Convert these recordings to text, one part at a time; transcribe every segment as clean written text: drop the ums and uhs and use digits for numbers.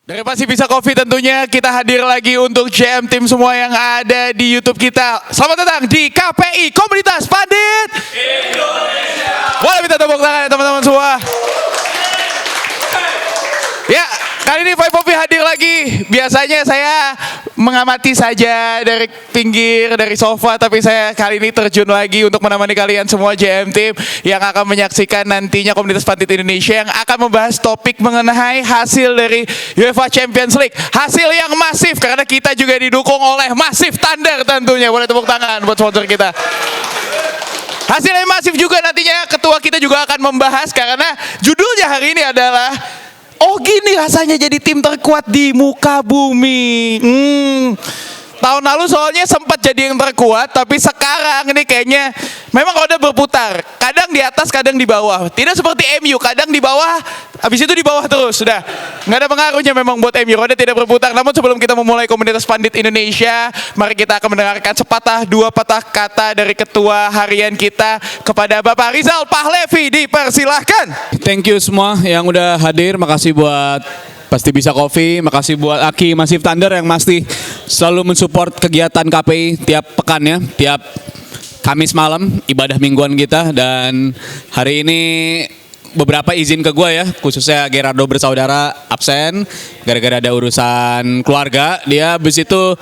Dari Pasti Bisa Coffee tentunya kita hadir lagi untuk JM Team semua yang ada di YouTube kita. Selamat datang di KPI Komunitas Pandit Indonesia. Boleh minta tepuk tangan teman-teman semua. Ya, kali ini Five Coffee hadir lagi. Biasanya saya mengamati saja dari pinggir, dari sofa. Tapi saya kali ini terjun lagi untuk menemani kalian semua JM Team yang akan menyaksikan nantinya Komunitas Pandit Indonesia yang akan membahas topik mengenai hasil dari UEFA Champions League. Hasil yang masif karena kita juga didukung oleh Massive Thunder tentunya. Boleh tepuk tangan buat sponsor kita. Hasilnya masif juga nantinya ketua kita juga akan membahas karena judulnya hari ini adalah oh gini rasanya jadi tim terkuat di muka bumi. Tahun lalu soalnya sempat jadi yang terkuat, tapi sekarang ini kayaknya memang roda berputar. Kadang di atas, kadang di bawah. Tidak seperti MU, kadang di bawah, habis itu di bawah terus. Sudah, nggak ada pengaruhnya memang buat MU. Roda tidak berputar. Namun sebelum kita memulai Komunitas Pandit Indonesia, mari kita akan mendengarkan sepatah dua patah kata dari ketua harian kita kepada Bapak Rizal Pahlevi. Dipersilahkan. Thank you semua yang udah hadir. Makasih buat Pasti Bisa Coffee, makasih buat Aki Massive Thunder yang pasti selalu mensupport kegiatan KPI tiap pekan ya, tiap Kamis malam ibadah mingguan kita. Dan hari ini beberapa izin ke gue ya, khususnya Gerardo bersaudara absen gara-gara ada urusan keluarga. Dia habis itu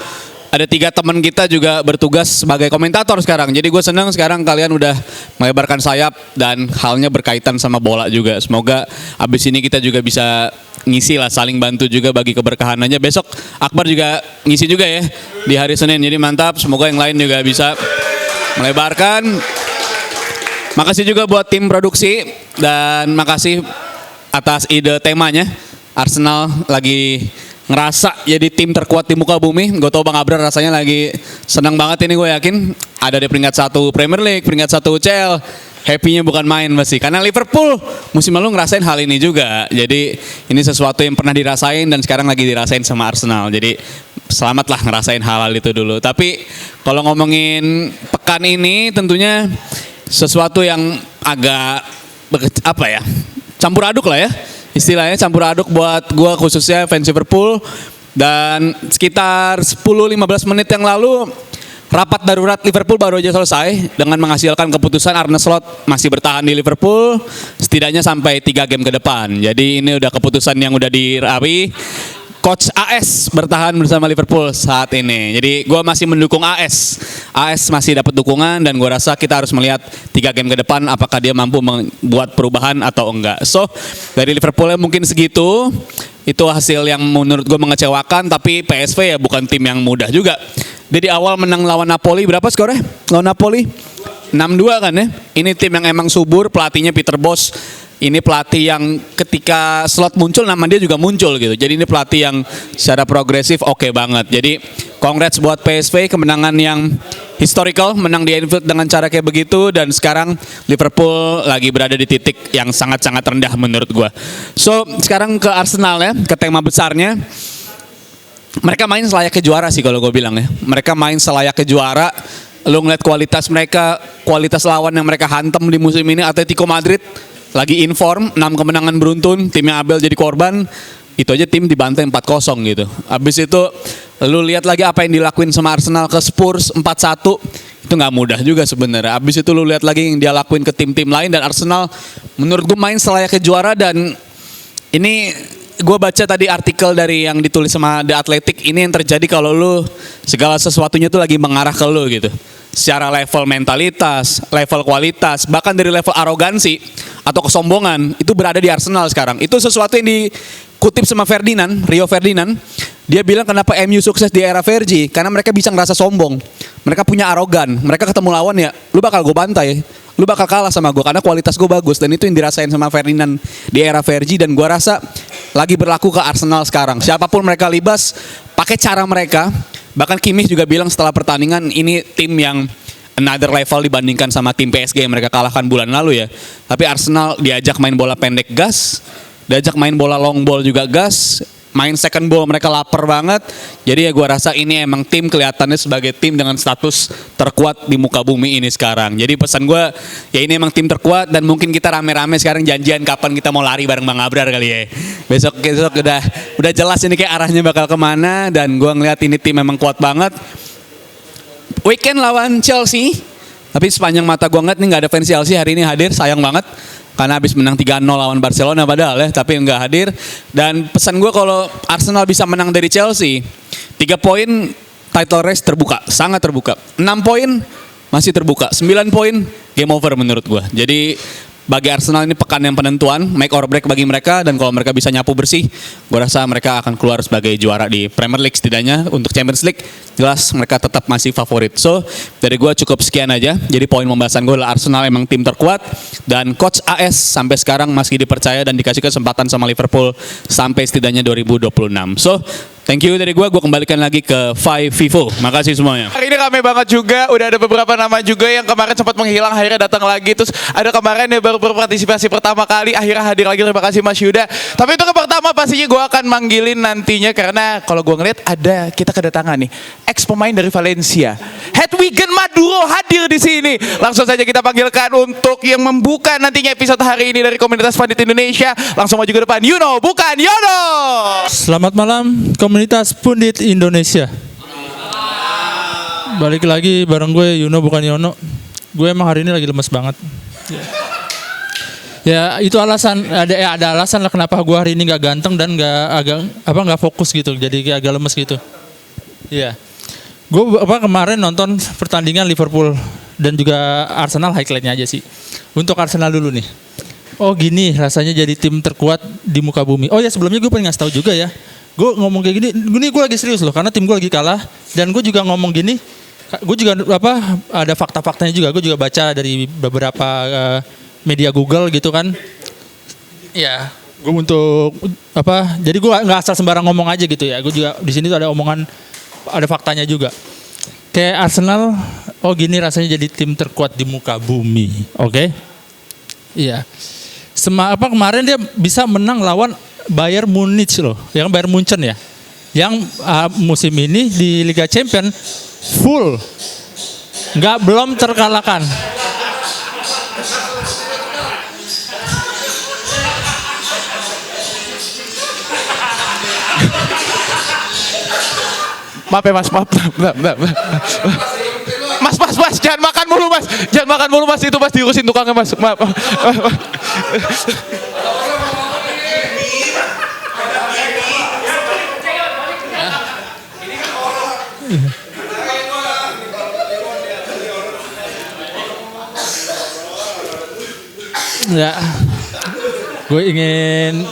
ada 3 teman kita juga bertugas sebagai komentator sekarang. Jadi gue senang sekarang kalian udah melebarkan sayap dan halnya berkaitan sama bola juga. Semoga abis ini kita juga bisa ngisi lah, saling bantu juga bagi keberkahanannya. Besok Akbar juga ngisi juga ya di hari Senin. Jadi mantap, semoga yang lain juga bisa melebarkan. Makasih juga buat tim produksi dan makasih atas ide temanya. Arsenal lagi ngerasa jadi tim terkuat di muka bumi. Gue tau Bang Abrar rasanya lagi senang banget ini, gue yakin. Ada di peringkat 1 Premier League, peringkat 1 UCL. Happy-nya bukan main pasti. Karena Liverpool musim lalu ngerasain hal ini juga. Jadi ini sesuatu yang pernah dirasain dan sekarang lagi dirasain sama Arsenal. Jadi selamatlah ngerasain hal-hal itu dulu. Tapi kalau ngomongin pekan ini tentunya sesuatu yang agak apa ya, campur aduk lah ya. Istilahnya campur aduk buat gue khususnya fans Liverpool. Dan sekitar 10-15 menit yang lalu rapat darurat Liverpool baru aja selesai dengan menghasilkan keputusan Arne Slot masih bertahan di Liverpool setidaknya sampai 3 game ke depan. Jadi ini udah keputusan yang udah dirapi. Coach AS bertahan bersama Liverpool saat ini. Jadi gue masih mendukung AS. AS masih dapat dukungan dan gue rasa kita harus melihat 3 game ke depan apakah dia mampu membuat perubahan atau enggak. So dari Liverpoolnya mungkin segitu. Itu hasil yang menurut gue mengecewakan, tapi PSV ya bukan tim yang mudah juga. Jadi awal menang lawan Napoli, berapa skornya? Lawan Napoli 6-2 kan ya. Ini tim yang emang subur, pelatihnya Peter Bosz. Ini pelatih yang ketika Slot muncul nama dia juga muncul gitu. Jadi ini pelatih yang secara progresif oke banget. Jadi congrats buat PSV, kemenangan yang historical, menang di Anfield dengan cara kayak begitu. Dan sekarang Liverpool lagi berada di titik yang sangat-sangat rendah menurut gue. So sekarang ke Arsenal ya, ke tema besarnya. Mereka main selayaknya juara sih kalau gue bilang ya. Mereka main selayaknya juara. Lu ngeliat kualitas mereka, kualitas lawan yang mereka hantam di musim ini. Atletico Madrid lagi inform, 6 kemenangan beruntun, timnya Abel jadi korban. Itu aja tim dibantai 4-0 gitu. Habis itu lu lihat lagi apa yang dilakuin sama Arsenal ke Spurs 4-1. Itu nggak mudah juga sebenarnya. Habis itu lu lihat lagi yang dia lakuin ke tim-tim lain dan Arsenal menurut gue main selayaknya juara. Dan ini gue baca tadi artikel dari yang ditulis sama The Athletic. Ini yang terjadi kalau lu segala sesuatunya tuh lagi mengarah ke lu gitu. Secara level mentalitas, level kualitas, bahkan dari level arogansi atau kesombongan itu berada di Arsenal sekarang. Itu sesuatu yang dikutip sama Ferdinand, Rio Ferdinand. Dia bilang kenapa MU sukses di era Fergie, karena mereka bisa ngerasa sombong. Mereka punya arogan, mereka ketemu lawan ya, lu bakal gue bantai, lu bakal kalah sama gue karena kualitas gue bagus. Dan itu yang dirasain sama Ferdinand di era Fergie dan gue rasa lagi berlaku ke Arsenal sekarang. Siapapun mereka libas, pakai cara mereka. Bahkan Kimmich juga bilang setelah pertandingan ini tim yang another level dibandingkan sama tim PSG yang mereka kalahkan bulan lalu ya. Tapi Arsenal diajak main bola pendek gas, diajak main bola long ball juga gas. main second ball mereka lapar banget. Jadi ya gue rasa ini emang tim kelihatannya sebagai tim dengan status terkuat di muka bumi ini sekarang. Jadi pesan gue ya ini emang tim terkuat dan mungkin kita rame-rame sekarang janjian kapan kita mau lari bareng Bang Abrar kali ya. Besok udah jelas ini kayak arahnya bakal kemana dan gue ngeliat ini tim memang kuat banget. Weekend lawan Chelsea, tapi sepanjang mata gue ngeliat nih nggak ada fans Chelsea hari ini hadir, sayang banget. Karena habis menang 3-0 lawan Barcelona padahal ya, tapi nggak hadir. Dan pesan gue kalau Arsenal bisa menang dari Chelsea, 3 poin title race terbuka, sangat terbuka. 6 poin masih terbuka, 9 poin game over menurut gue. Jadi bagi Arsenal ini pekan yang penentuan, make or break bagi mereka, dan kalau mereka bisa nyapu bersih, gue rasa mereka akan keluar sebagai juara di Premier League setidaknya. Untuk Champions League, jelas mereka tetap masih favorit. So, dari gue cukup sekian aja. Jadi poin pembahasan gue adalah Arsenal emang tim terkuat, dan Coach AS sampai sekarang masih dipercaya dan dikasih kesempatan sama Liverpool sampai setidaknya 2026. So, thank you dari gue kembalikan lagi ke Five Vivo. Makasih semuanya. Hari ini rame banget juga, udah ada beberapa nama juga yang kemarin sempat menghilang, akhirnya datang lagi. Terus ada kemarin yang baru berpartisipasi pertama kali, akhirnya hadir lagi. Terima kasih Mas Yuda. Tapi untuk yang pertama pastinya gue akan manggilin nantinya, karena kalau gue ngeliat ada kita kedatangan nih ex pemain dari Valencia, Hedwigen Maduro hadir di sini. Langsung saja kita panggilkan untuk yang membuka nantinya episode hari ini dari komunitas Pandit Indonesia. Langsung maju ke depan, Yuno bukan Yono. Selamat malam komunitas Pundit Indonesia. Balik lagi bareng gue Yuno bukan Yono. Gue emang hari ini lagi lemes banget. Ya itu alasan, ada alasan lah kenapa gue hari ini nggak ganteng dan nggak fokus gitu. Jadi kayak agak lemes gitu. Iya. Gue kemarin nonton pertandingan Liverpool dan juga Arsenal, highlightnya aja sih. Untuk Arsenal dulu nih. Oh gini rasanya jadi tim terkuat di muka bumi. Oh ya sebelumnya gue pengen ngasih tahu juga ya. Gue ngomong kayak gini gue lagi serius loh, karena tim gue lagi kalah. Dan gue juga ngomong gini, gue juga ada fakta-faktanya juga. Gue juga baca dari beberapa media Google gitu kan. Ya, gue untuk jadi gue nggak asal sembarang ngomong aja gitu ya. Gue juga di sini tuh ada omongan, ada faktanya juga. Kayak Arsenal, oh gini rasanya jadi tim terkuat di muka bumi, oke? Iya. Kemarin dia bisa menang lawan Bayern Munich loh, yang Bayern Munchen ya, yang musim ini di Liga Champions full, belum terkalahkan. Maaf ya Mas, maaf. Mas, jangan makan mulu Mas. Jangan makan mulu Mas, itu Mas diurusin tukangnya Mas. Maaf. Ya, gue ingin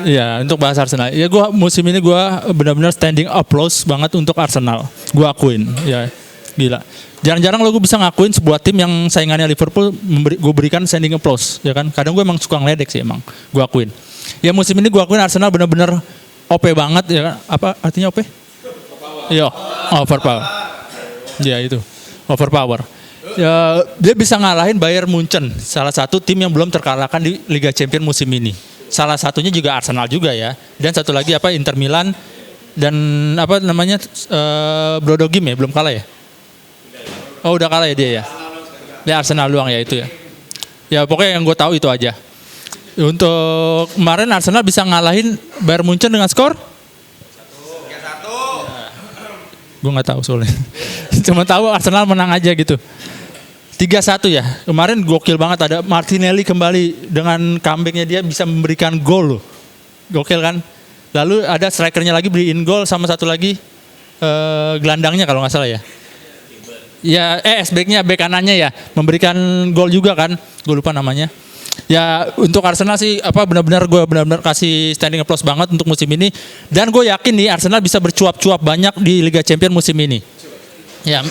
ya untuk bahas Arsenal. Ya gue musim ini gue benar-benar standing applause banget untuk Arsenal. Gue akuin, ya gila. Jarang-jarang lo gue bisa ngakuin sebuah tim yang saingannya Liverpool gue berikan standing applause, ya kan? Kadang gue emang suka ngeledek sih emang. Gue akuin. Ya musim ini gue akuin Arsenal benar-benar OP banget, ya kan? Apa artinya OP? Iya, overpower. Ya itu, overpower. Ya, dia bisa ngalahin Bayern Munchen, salah satu tim yang belum terkalahkan di Liga Champions musim ini. Salah satunya juga Arsenal juga ya. Dan satu lagi Inter Milan dan Brodogim ya, belum kalah ya? Oh udah kalah ya dia ya? Ya Arsenal doang ya itu ya. Ya pokoknya yang gue tahu itu aja. Untuk kemarin Arsenal bisa ngalahin Bayern Munchen dengan skor? 3-1. Gue nggak tahu soalnya. Cuma tahu Arsenal menang aja gitu. 3-1 ya. Kemarin gokil banget, ada Martinelli kembali dengan comebacknya, dia bisa memberikan gol loh. Gokil kan? Lalu ada strikernya lagi beliin gol, sama satu lagi gelandangnya kalau nggak salah ya. Ya, backnya, back kanannya ya, memberikan gol juga kan. Gue lupa namanya. Ya untuk Arsenal sih benar-benar kasih standing applause banget untuk musim ini. Dan gue yakin nih Arsenal bisa bercuap-cuap banyak di Liga Champions musim ini. Ya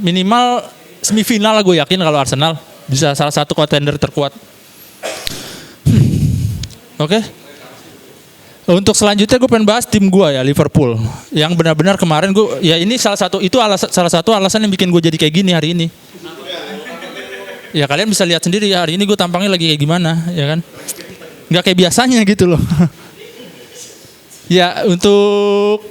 minimal semifinal lah gue yakin kalau Arsenal bisa salah satu contender terkuat. Oke. Untuk selanjutnya gue pengen bahas tim gue ya, Liverpool, yang benar-benar kemarin gue, ya ini salah satu alasan yang bikin gue jadi kayak gini hari ini. Ya kalian bisa lihat sendiri ya, hari ini gue tampangnya lagi kayak gimana, ya kan? Nggak kayak biasanya gitu loh. Ya untuk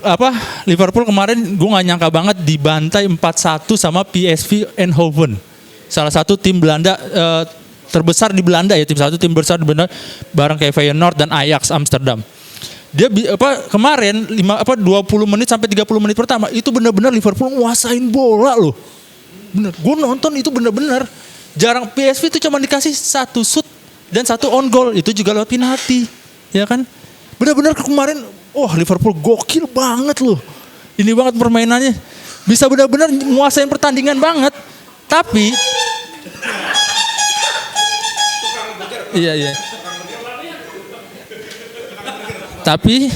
Liverpool kemarin gue nggak nyangka banget dibantai 4-1 sama PSV Eindhoven. Salah satu tim Belanda terbesar di Belanda ya, tim besar di Belanda bareng kayak Feyenoord dan Ajax Amsterdam. Dia kemarin 20 menit sampai 30 menit pertama itu benar-benar Liverpool nguasain bola loh. Bener, gue nonton itu benar-benar jarang. PSV itu cuma dikasih 1 shoot dan 1 on goal, itu juga lewat penalti, ya kan? Benar-benar kemarin, Liverpool gokil banget loh. Ini banget permainannya, bisa benar-benar nguasain pertandingan banget. Tapi, iya. Tapi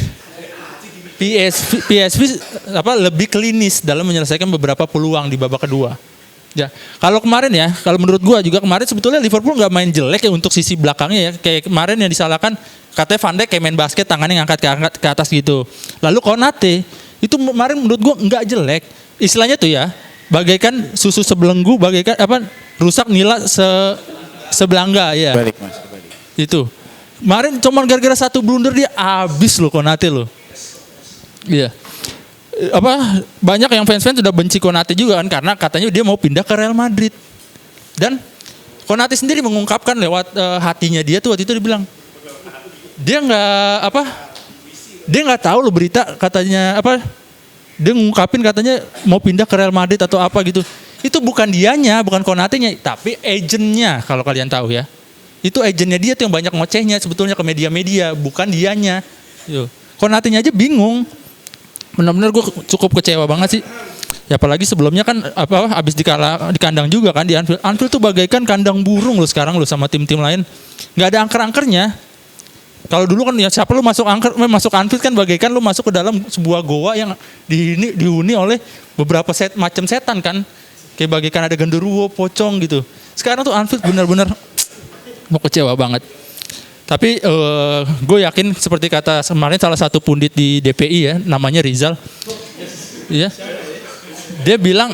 PSV lebih klinis dalam menyelesaikan beberapa peluang di babak kedua. Ya, kalau kemarin ya, kalau menurut gua juga kemarin sebetulnya Liverpool nggak main jelek ya untuk sisi belakangnya ya. Kayak kemarin yang disalahkan katanya Van Dijk kayak main basket tangannya ngangkat ke atas gitu. Lalu Konate itu kemarin menurut gua nggak jelek. Istilahnya tuh ya, bagaikan susu sebelenggu, bagaikan rusak nila sebelangga ya. Balik Mas. Itu. Kemarin cuma gara-gara 1 blunder dia abis loh Konate loh. Iya. Banyak yang fans-fans sudah benci Konate juga kan karena katanya dia mau pindah ke Real Madrid. Dan Konate sendiri mengungkapkan lewat hatinya dia tuh waktu itu dia bilang dia nggak tahu loh berita katanya dia ngungkapin katanya mau pindah ke Real Madrid atau apa gitu. Itu bukan dianya, bukan Konatenya, tapi agennya kalau kalian tahu ya. Itu agennya dia tuh yang banyak ngocehnya sebetulnya ke media-media, bukan dianya. Konatenya aja bingung. Benar-benar gue cukup kecewa banget sih. Ya apalagi sebelumnya kan abis di kandang juga kan di Anfield. Anfield tuh bagaikan kandang burung lo sekarang lo sama tim-tim lain. Nggak ada angker-angkernya. Kalau dulu kan ya siapa lu masuk Anfield kan bagaikan lu masuk ke dalam sebuah goa yang dihuni oleh beberapa macam setan kan. Kayak bagaikan ada genderuwo, pocong gitu. Sekarang tuh Anfield benar-benar mau kecewa banget. Tapi gue yakin seperti kata kemarin salah satu pundit di DPI ya, namanya Rizal. Iya. Dia bilang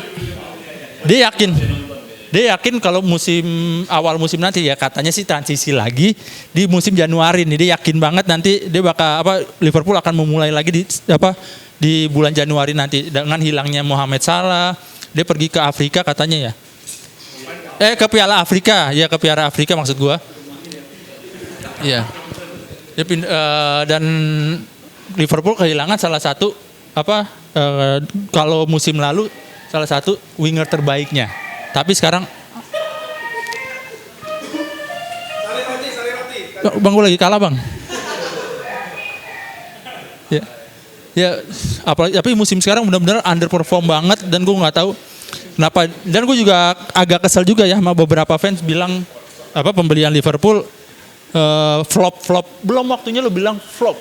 dia yakin kalau awal musim nanti ya katanya sih transisi lagi di musim Januari nih. Dia yakin banget nanti dia bakal Liverpool akan memulai lagi di bulan Januari nanti dengan hilangnya Mohamed Salah. Dia pergi ke Afrika katanya ya. Ke Piala Afrika, ya ke Piala Afrika maksud gue. Iya. Dan Liverpool kehilangan salah satu kalau musim lalu salah satu winger terbaiknya. Tapi sekarang Bang gue lagi kalah bang. Ya tapi musim sekarang benar-benar underperform banget dan gue nggak tahu kenapa. Dan gue juga agak kesel juga ya sama beberapa fans bilang pembelian Liverpool flop. Belum waktunya lo bilang flop.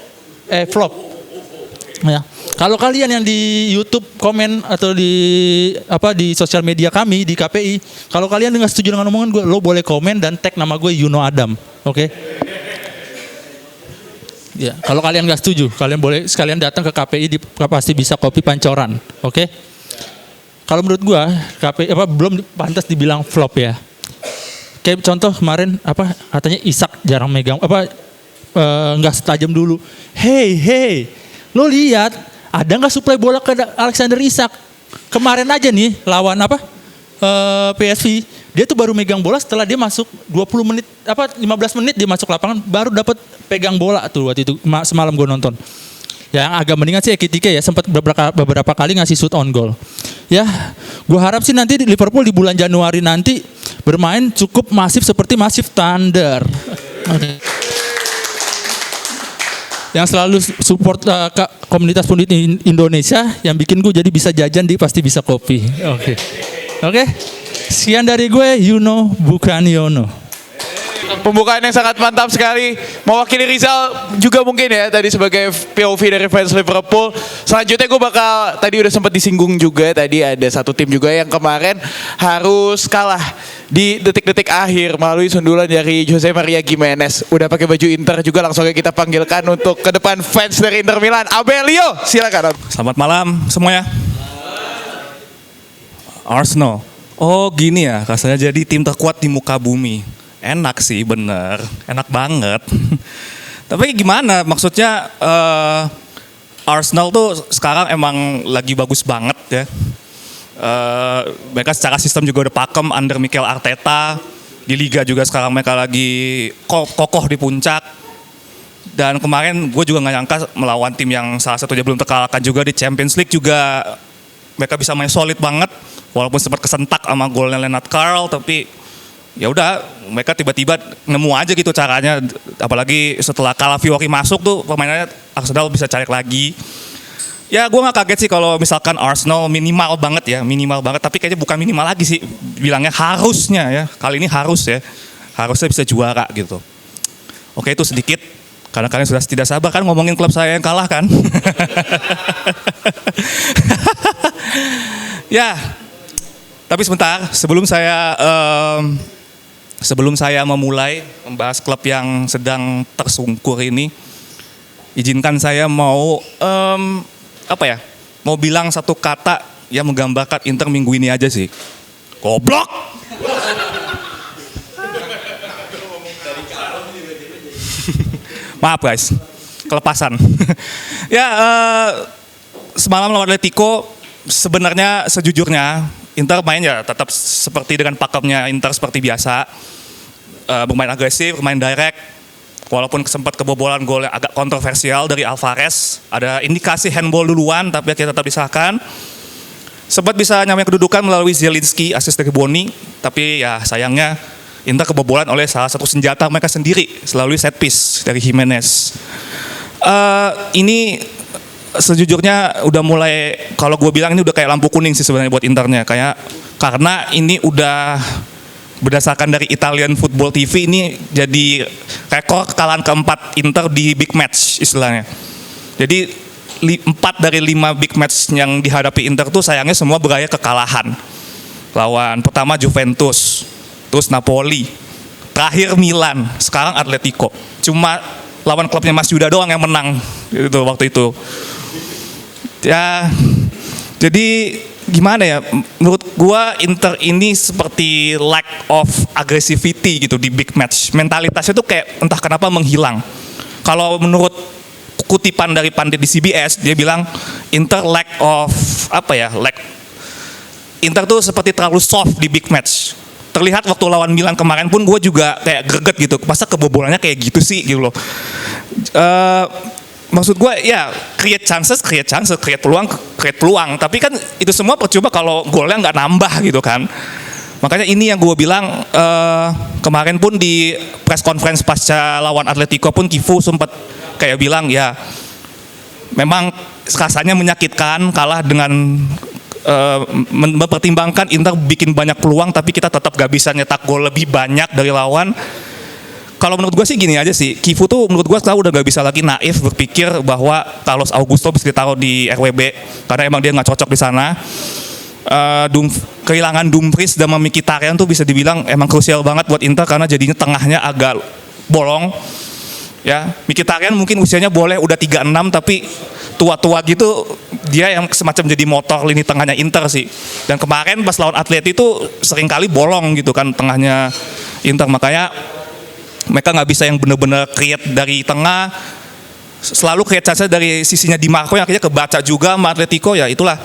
Ya. Kalau kalian yang di YouTube komen atau di sosial media kami di KPI, kalau kalian nggak setuju dengan omongan gue, lo boleh komen dan tag nama gue Yuno Adam, oke? Ya, kalau kalian nggak setuju, kalian boleh sekalian datang ke KPI pasti bisa kopi Pancoran, oke? Kalau menurut gue KPI belum pantas dibilang flop ya. Kayak contoh kemarin katanya Isak jarang megang nggak setajam dulu. Hey, lo lihat ada nggak suplai bola ke Alexander Isak? Kemarin aja nih lawan PSV, dia tuh baru megang bola setelah dia masuk 20 menit 15 menit dia masuk lapangan baru dapat pegang bola tuh waktu itu semalam gue nonton. Yang agak mendingan sih Ekitike ya sempat beberapa kali ngasih shoot on goal. Ya, gue harap sih nanti di Liverpool di bulan Januari nanti bermain cukup masif seperti Massive Thunder. Yang selalu support komunitas pundit Indonesia yang bikin gue jadi bisa jajan di pasti bisa kopi. Oke. Sekian dari gue Yuno bukan Yono. Pembukaan yang sangat mantap sekali. Mewakili Rizal juga mungkin ya tadi sebagai POV dari fans Liverpool. Selanjutnya gue bakal tadi udah sempat disinggung juga tadi ada satu tim juga yang kemarin harus kalah di detik-detik akhir melalui sundulan dari Jose Maria Gimenez. Udah pakai baju Inter juga, langsung aja kita panggilkan untuk ke depan fans dari Inter Milan. Abelio, silakan. Selamat malam semuanya. Arsenal. Oh gini ya, rasanya jadi tim terkuat di muka bumi. Enak sih, bener. Enak banget. Tapi gimana, maksudnya Arsenal tuh sekarang emang lagi bagus banget ya. Mereka secara sistem juga udah pakem under Mikel Arteta. Di Liga juga sekarang mereka lagi kokoh di puncak. Dan kemarin gue juga gak nyangka melawan tim yang salah satunya belum terkalahkan juga di Champions League juga mereka bisa main solid banget. Walaupun sempat kesentak sama golnya Lennart Carl, tapi ya udah mereka tiba-tiba nemu aja gitu caranya. Apalagi setelah Calafiori masuk tuh permainannya Arsenal bisa cari lagi. Ya gue gak kaget sih kalau misalkan Arsenal minimal banget. Tapi kayaknya bukan minimal lagi sih, bilangnya harusnya ya. Kali ini harus ya, harusnya bisa juara gitu. Oke, itu sedikit. Karena kalian sudah tidak sabar kan ngomongin klub saya yang kalah kan. Ya, tapi sebentar sebelum saya memulai membahas klub yang sedang tersungkur ini, izinkan saya mau mau bilang satu kata yang menggambarkan Inter minggu ini aja sih. Goblok. Maaf guys, kelepasan. Ya, semalam lawan Atletico sebenarnya sejujurnya Inter main ya tetap seperti dengan pakemnya Inter seperti biasa. Bermain agresif, bermain direct. Walaupun sempat kebobolan gol yang agak kontroversial dari Alvarez. Ada indikasi handball duluan tapi akhirnya tetap disahkan. Sempat bisa nyamain kedudukan melalui Zielinski, asis dari Boni. Tapi ya sayangnya Inter kebobolan oleh salah satu senjata mereka sendiri melalui set piece dari Jimenez. Ini sejujurnya udah mulai, kalau gue bilang ini udah kayak lampu kuning sih sebenarnya buat Internya, karena ini udah berdasarkan dari Italian Football TV ini jadi rekor kekalahan keempat Inter di big match istilahnya. Jadi 4 dari 5 big match yang dihadapi Inter tuh sayangnya semua berakhir kekalahan. Lawan pertama Juventus, terus Napoli, terakhir Milan, sekarang Atletico. Cuma lawan klubnya Mas Yuda doang yang menang itu waktu itu. Ya, jadi gimana ya? Menurut gua Inter ini seperti lack of aggressivity gitu di big match. Mentalitasnya tuh kayak entah kenapa menghilang. Kalau menurut kutipan dari pandit di CBS, dia bilang Inter Inter tuh seperti terlalu soft di big match. Terlihat waktu lawan Milan kemarin pun gue juga kayak greget gitu. Masa kebobolannya kayak gitu sih gitu loh. Maksud gue ya create peluang. Tapi kan itu semua percuma kalau golnya nggak nambah gitu kan. Makanya ini yang gue bilang kemarin pun di press conference pasca lawan Atletico pun Kifu sempat kayak bilang ya memang rasanya menyakitkan kalah dengan mempertimbangkan Inter bikin banyak peluang tapi kita tetap gak bisa nyetak gol lebih banyak dari lawan. Kalau menurut gue sih gini aja sih, Kifu tuh menurut gue sekarang udah gak bisa lagi naif berpikir bahwa Carlos Augusto bisa ditaruh di RWB karena emang dia gak cocok di sana. Kehilangan Dumfries dan Mkhitaryan tuh bisa dibilang emang krusial banget buat Inter karena jadinya tengahnya agak bolong. Ya, Mkhitaryan mungkin usianya boleh udah 36 tapi tua-tua gitu dia yang semacam jadi motor lini tengahnya Inter sih. Dan kemarin pas lawan Atleti itu seringkali bolong gitu kan tengahnya Inter, makanya mereka nggak bisa yang benar-benar create dari tengah, selalu create chance dari sisinya Di Marco yang akhirnya kebaca juga sama Atletico. Ya itulah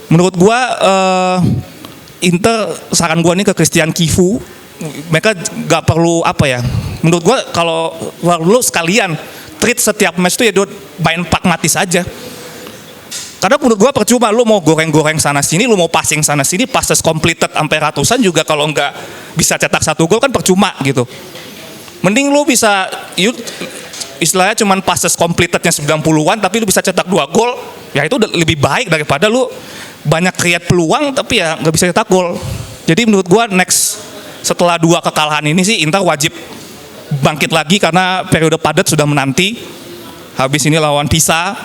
menurut gua Inter, saran gua nih ke Christian Kifu, mereka nggak perlu menurut gua kalau lu sekalian treat setiap match tuh ya main pragmatis aja. Karena menurut gue percuma lu mau goreng-goreng sana sini, lu mau passing sana sini, passes completed sampai ratusan juga kalau nggak bisa cetak 1 gol kan percuma gitu. Mending lu bisa istilahnya cuman passes completednya 90-an tapi lu bisa cetak 2 gol, ya itu udah lebih baik daripada lu banyak create peluang tapi ya nggak bisa cetak gol. Jadi menurut gue next setelah 2 kekalahan ini sih Inter wajib bangkit lagi karena periode padat sudah menanti. Habis ini lawan Pisa,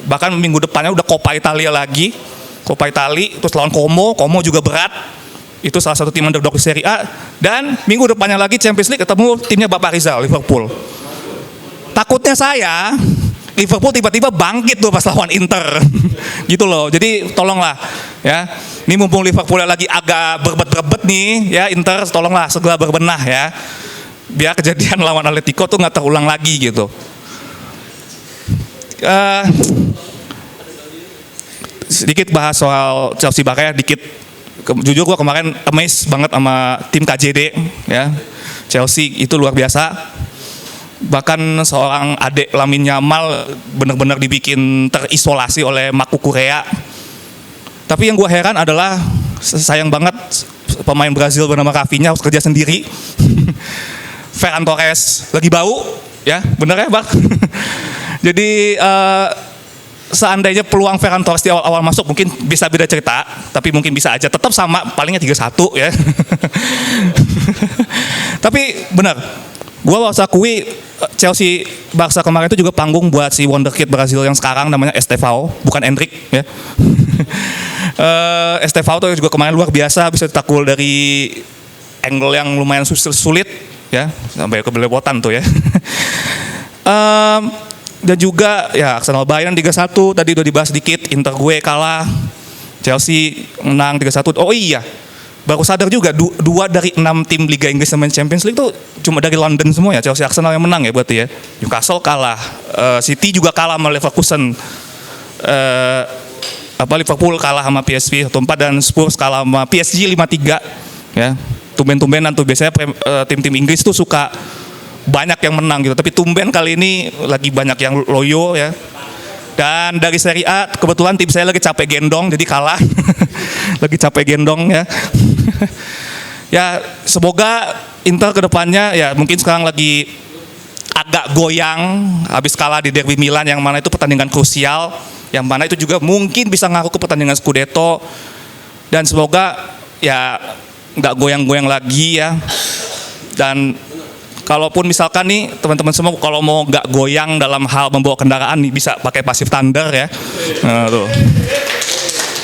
bahkan minggu depannya udah Coppa Italia lagi, terus lawan Como juga berat. Itu salah satu tim underdog di Serie A. Dan minggu depannya lagi Champions League ketemu timnya Bapak Rizal, Liverpool. Takutnya saya Liverpool tiba-tiba bangkit tuh pas lawan Inter. Gitu loh. Jadi tolonglah ya. Ini mumpung Liverpool lagi agak berbet-berbet nih ya, Inter tolonglah segera berbenah ya. Biar kejadian lawan Atletico tuh nggak terulang lagi gitu. Sedikit bahas soal Chelsea Barca ya, dikit. Jujur gue kemarin amazed banget sama tim KJD ya. Chelsea itu luar biasa. Bahkan seorang adik Lamine Yamal benar-benar dibikin terisolasi oleh Marco Correa. Tapi yang gue heran adalah sayang banget pemain Brazil bernama Rafinha harus kerja sendiri. Ferran Torres lagi bau, ya bener ya Bang? Jadi seandainya peluang Ferran Torres di awal-awal masuk mungkin bisa beda cerita, tapi mungkin bisa aja tetap sama, palingnya 3-1 ya. Tapi benar, gue harus akui Chelsea Barca kemarin itu juga panggung buat si wonderkid Brazil yang sekarang namanya Estevão, bukan Endrick ya. Estevão tuh juga kemarin luar biasa, bisa ditakul dari angle yang lumayan sulit ya, sampai kebelepotan tuh ya. Dan juga ya Arsenal Bayern 3-1 tadi udah dibahas dikit, Inter gue kalah, Chelsea menang 3-1. Oh iya, baru sadar juga 2 dari 6 tim Liga Inggris yang main Champions League tuh cuma dari London semua ya. Chelsea, Arsenal yang menang ya berarti ya. Newcastle kalah, City juga kalah sama Leverkusen, Liverpool kalah sama PSV 1-4 dan Spurs kalah sama PSG 5-3 ya. Tumben-tumbenan tuh biasanya tim-tim Inggris tuh suka banyak yang menang gitu, tapi tumben kali ini lagi banyak yang loyo ya. Dan dari Serie A kebetulan tim saya lagi capek gendong jadi kalah. Lagi capek gendong ya. Ya semoga Inter kedepannya ya mungkin sekarang lagi agak goyang habis kalah di Derby Milan yang mana itu pertandingan krusial, yang mana itu juga mungkin bisa ngaruh ke pertandingan Scudetto, dan semoga ya nggak goyang-goyang lagi ya. Dan kalaupun misalkan nih teman-teman semua kalau mau nggak goyang dalam hal membawa kendaraan nih bisa pakai Passive Thunder ya. Nah, tuh.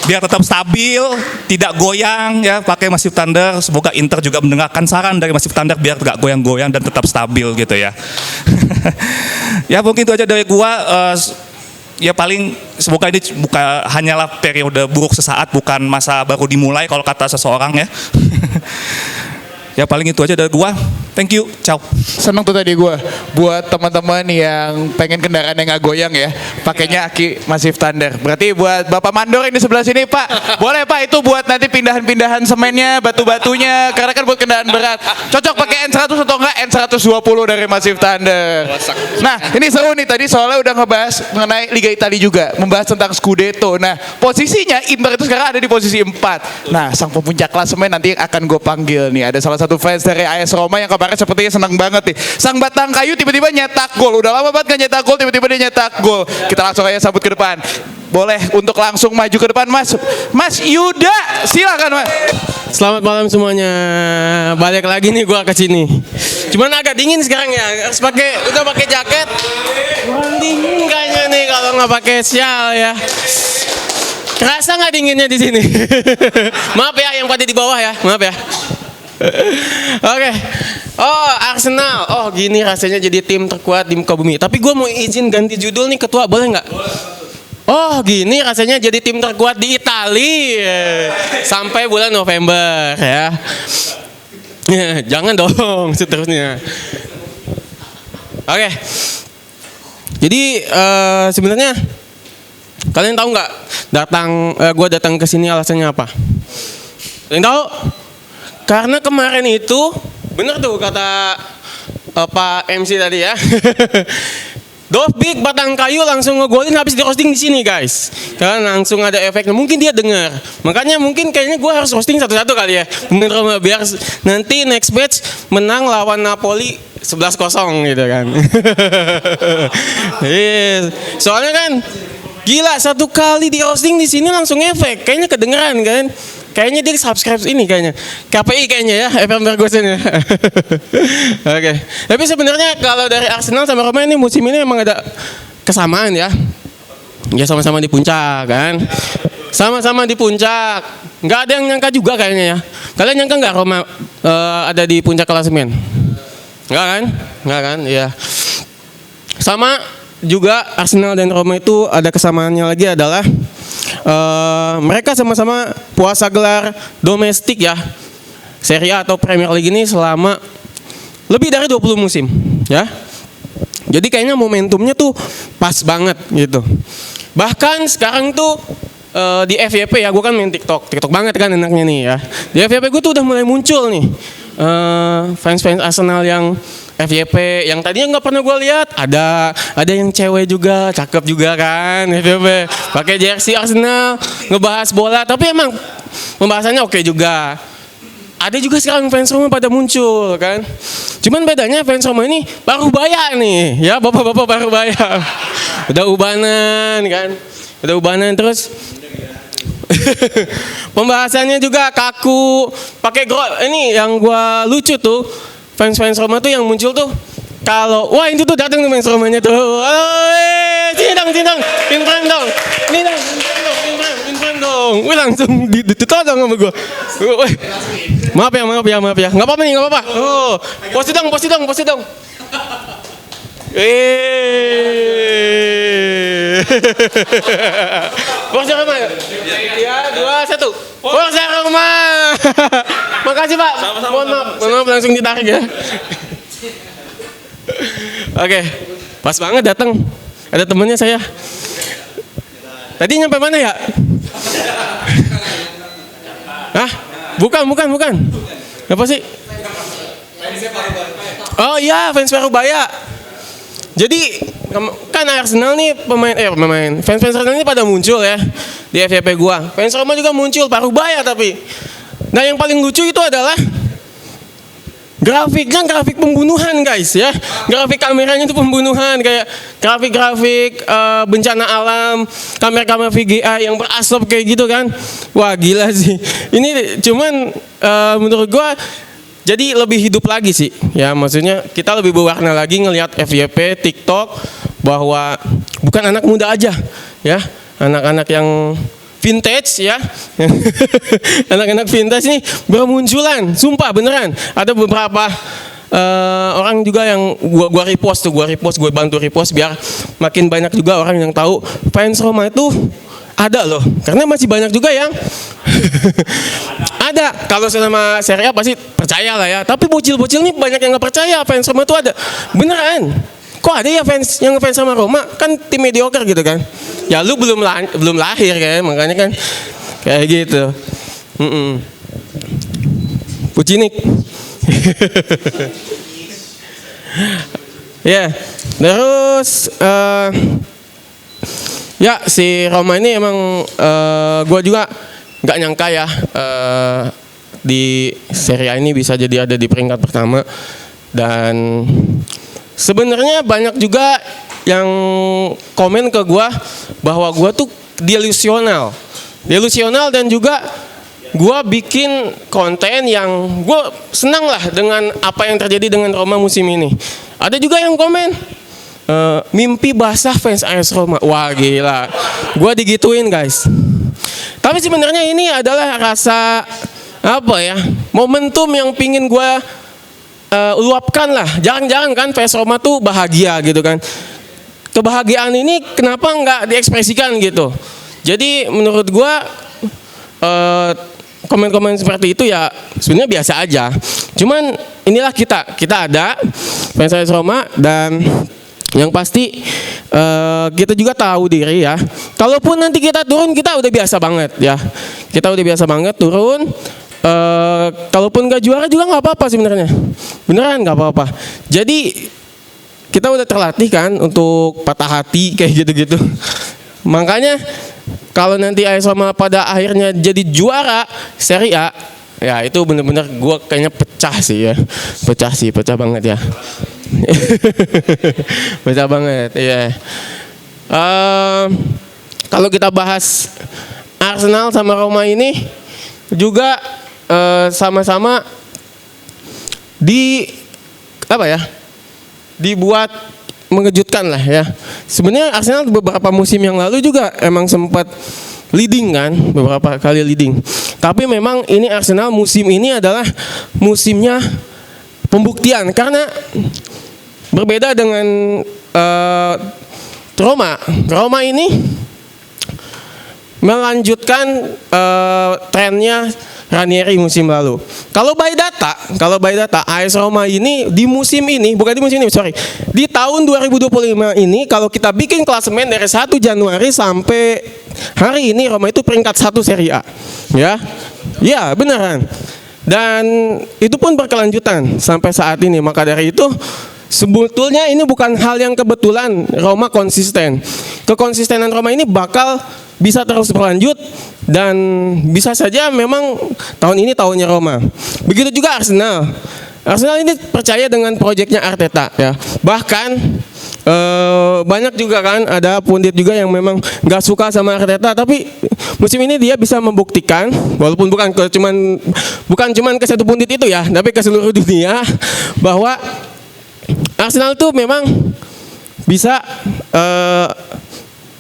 Biar tetap stabil, tidak goyang ya, pakai Massive Thunder. Semoga Inter juga mendengarkan saran dari Massive Thunder biar nggak goyang-goyang dan tetap stabil gitu ya. Ya mungkin itu aja dari gua. Ya paling semoga ini bukan hanyalah periode buruk sesaat, bukan masa baru dimulai kalau kata seseorang ya. Ya paling itu aja dari gua. Thank you, ciao. Seneng tuh tadi gue buat teman-teman yang pengen kendaraan yang nggak goyang ya, pakainya Aki Massive Thunder. Berarti buat Bapak Mandor ini sebelah sini Pak, boleh Pak itu buat nanti pindahan-pindahan semennya, batu-batunya, karena kan buat kendaraan berat. Cocok pakai N100 atau enggak N120 dari Massive Thunder. Nah ini seru nih, tadi soalnya udah ngebahas mengenai Liga Italia juga, membahas tentang Scudetto. Nah posisinya Inter itu sekarang ada di posisi 4. Nah sang pemuncak klasemen nanti akan gue panggil nih, ada salah satu fans dari AS Roma yang kemarin sepertinya senang banget nih. Sang batang kayu tiba-tiba nyetak gol. Udah lama banget gak nyetak gol, tiba-tiba dia nyetak gol. Kita langsung aja sambut ke depan. Boleh untuk langsung maju ke depan Mas. Mas Yuda, silakan Mas. Selamat malam semuanya. Balik lagi nih gua ke sini. Cuman agak dingin sekarang ya. Harus udah pakai jaket. Kurang dingin kayaknya nih kalau nggak pakai sial ya. Kerasa nggak dinginnya di sini? Maaf ya yang pada di bawah ya. Maaf ya. Oke. Oh Arsenal. Oh gini rasanya jadi tim terkuat di muka bumi. Tapi gue mau izin ganti judul nih ketua, boleh nggak? Oh gini rasanya jadi tim terkuat di Italia sampai bulan November ya. Jangan dong seterusnya. Oke. Jadi sebenarnya kalian tahu nggak gue datang ke sini alasannya apa? Kalian tahu? Karena kemarin itu bener tuh kata Pak MC tadi ya. Dovbyk batang kayu langsung ngegolin habis di roasting di sini guys. Karena langsung ada efeknya. Mungkin dia dengar. Makanya mungkin kayaknya gue harus roasting satu-satu kali ya. Bener biar nanti next match menang lawan Napoli 11-0 gitu kan. Yes. Soalnya kan gila satu kali di roasting di sini langsung efek. Kayaknya kedengeran kan. Kayaknya dia subscribe ini kayaknya. KPI kayaknya ya, FM Ferguson ya. Oke. Tapi sebenarnya kalau dari Arsenal sama Roma ini musim ini memang ada kesamaan ya. Ya sama-sama di puncak kan. Sama-sama di puncak. Nggak ada yang nyangka juga kayaknya ya. Kalian nyangka nggak Roma ada di puncak klasemen? Nggak kan? Nggak kan? Iya. Sama juga Arsenal dan Roma itu ada kesamaannya lagi adalah mereka sama-sama puasa gelar domestik ya, Serie A atau Premier League ini selama lebih dari 20 musim ya. Jadi kayaknya momentumnya tuh pas banget gitu. Bahkan sekarang tuh di FYP ya, gue kan main TikTok banget kan enaknya nih ya. Di FYP gue tuh udah mulai muncul nih fans-fans Arsenal yang FYP yang tadinya nggak pernah gue lihat. Ada yang cewek juga, cakep juga kan FYP, pakai jersey Arsenal ngebahas bola. Tapi emang pembahasannya oke juga. Ada juga sekarang fans Roma pada muncul kan. Cuman bedanya fans Roma ini baru baya nih ya, bapak-bapak baru baya. Udah ubanan kan. Udah ubanan terus pembahasannya juga kaku, pakai ini yang gua lucu tuh, fans Roma tuh yang muncul tuh kalau wah itu tuh datang tuh fans Romanya tuh, sini dong, in front dong, ini dong, in front dong, wih langsung ditodong sama gua. Maaf ya, nggak apa-apa nih, nggak apa-apa. Oh, pose dong. Forza Roma. Ya, 2-1. Forza Roma. Makasih Pak. Mohon maaf langsung ditarik ya. Oke, pas banget datang. Ada temennya saya. Tadi nyampe mana ya? Hah? Bukan. Apa sih? Oh iya, fans Parubaya. Jadi kan Arsenal nih pemain fans Arsenal ini pada muncul ya di FYP gua. Fans Roma juga muncul, Parubaya tapi. Nah yang paling lucu itu adalah grafiknya grafik pembunuhan guys ya. Grafik kameranya itu pembunuhan, kayak grafik bencana alam, kamera VGA yang berasap kayak gitu kan. Wah gila sih. Ini cuman menurut gua jadi lebih hidup lagi sih, ya maksudnya kita lebih berwarna lagi ngelihat FYP, TikTok, bahwa bukan anak muda aja, ya anak-anak yang vintage ya, anak-anak vintage nih bermunculan, sumpah beneran. Ada beberapa orang juga yang gua repost, gue bantu repost biar makin banyak juga orang yang tahu fans Roma itu ada loh, karena masih banyak juga yang ada. Kalau sama Serie A pasti percaya lah ya, tapi bocil-bocil nih banyak yang nggak percaya fans Roma itu ada beneran. Kok ada ya fans yang ngefans sama Roma, kan tim mediocre gitu kan. Ya lu belum lahir kan, makanya kan kayak gitu. Pucinik. Ya, terus ya si Roma ini emang gue juga nggak nyangka ya di Serie A ini bisa jadi ada di peringkat pertama. Dan sebenarnya banyak juga yang komen ke gue bahwa gue tuh delusional dan juga gue bikin konten yang gue senang lah dengan apa yang terjadi dengan Roma musim ini. Ada juga yang komen mimpi basah fans AS Roma. Wah gila, gue digituin guys. Tapi sebenarnya ini adalah rasa apa ya, momentum yang pingin gue luapkan lah. Jarang-jarang kan fans Roma tuh bahagia gitu kan. Kebahagiaan ini kenapa nggak diekspresikan gitu. Jadi menurut gue komen-komen seperti itu ya sebenarnya biasa aja. Cuman inilah kita ada fans AS Roma, dan yang pasti kita juga tahu diri ya. Kalaupun nanti kita turun, kita udah biasa banget ya. Kita udah biasa banget turun. Kalaupun gak juara juga nggak apa-apa sebenarnya. Beneran nggak apa-apa. Jadi kita udah terlatih kan untuk patah hati kayak gitu-gitu. Makanya kalau nanti AS Roma pada akhirnya jadi juara Serie A, ya itu bener-bener gue kayaknya pecah sih ya. Pecah banget ya. Pecah banget ya. Kalau kita bahas Arsenal sama Roma ini juga sama-sama dibuat mengejutkan lah ya. Sebenarnya Arsenal beberapa musim yang lalu juga emang sempat leading kan, beberapa kali leading. Tapi memang ini Arsenal musim ini adalah musimnya pembuktian, karena berbeda dengan Roma ini melanjutkan trennya Ranieri musim lalu. Kalau by data AS Roma ini di tahun 2025 ini kalau kita bikin klasemen dari 1 Januari sampai hari ini Roma itu peringkat 1 Serie A. Ya, beneran. Dan itu pun berkelanjutan sampai saat ini. Maka dari itu sebetulnya ini bukan hal yang kebetulan Roma konsisten. Kekonsistenan Roma ini bakal bisa terus berlanjut dan bisa saja memang tahun ini tahunnya Roma. Begitu juga Arsenal. Arsenal ini percaya dengan proyeknya Arteta ya. Bahkan banyak juga kan ada pundit juga yang memang nggak suka sama Arteta, tapi musim ini dia bisa membuktikan walaupun bukan cuman ke satu pundit itu ya, tapi ke seluruh dunia bahwa Arsenal tuh memang bisa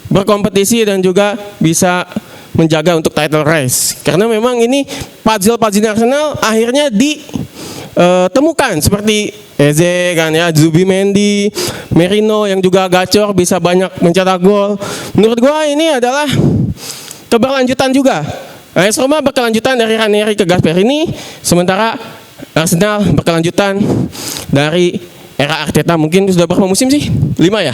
berkompetisi dan juga bisa menjaga untuk title race. Karena memang ini puzzle Arsenal akhirnya ditemukan seperti Eze kan ya, Zubimendi, Merino yang juga gacor bisa banyak mencetak gol. Menurut gua ini adalah keberlanjutan juga. AS Roma berkelanjutan dari Ranieri ke Gasperini, sementara Arsenal berkelanjutan dari era Arteta. Mungkin sudah berapa musim sih? 5 ya?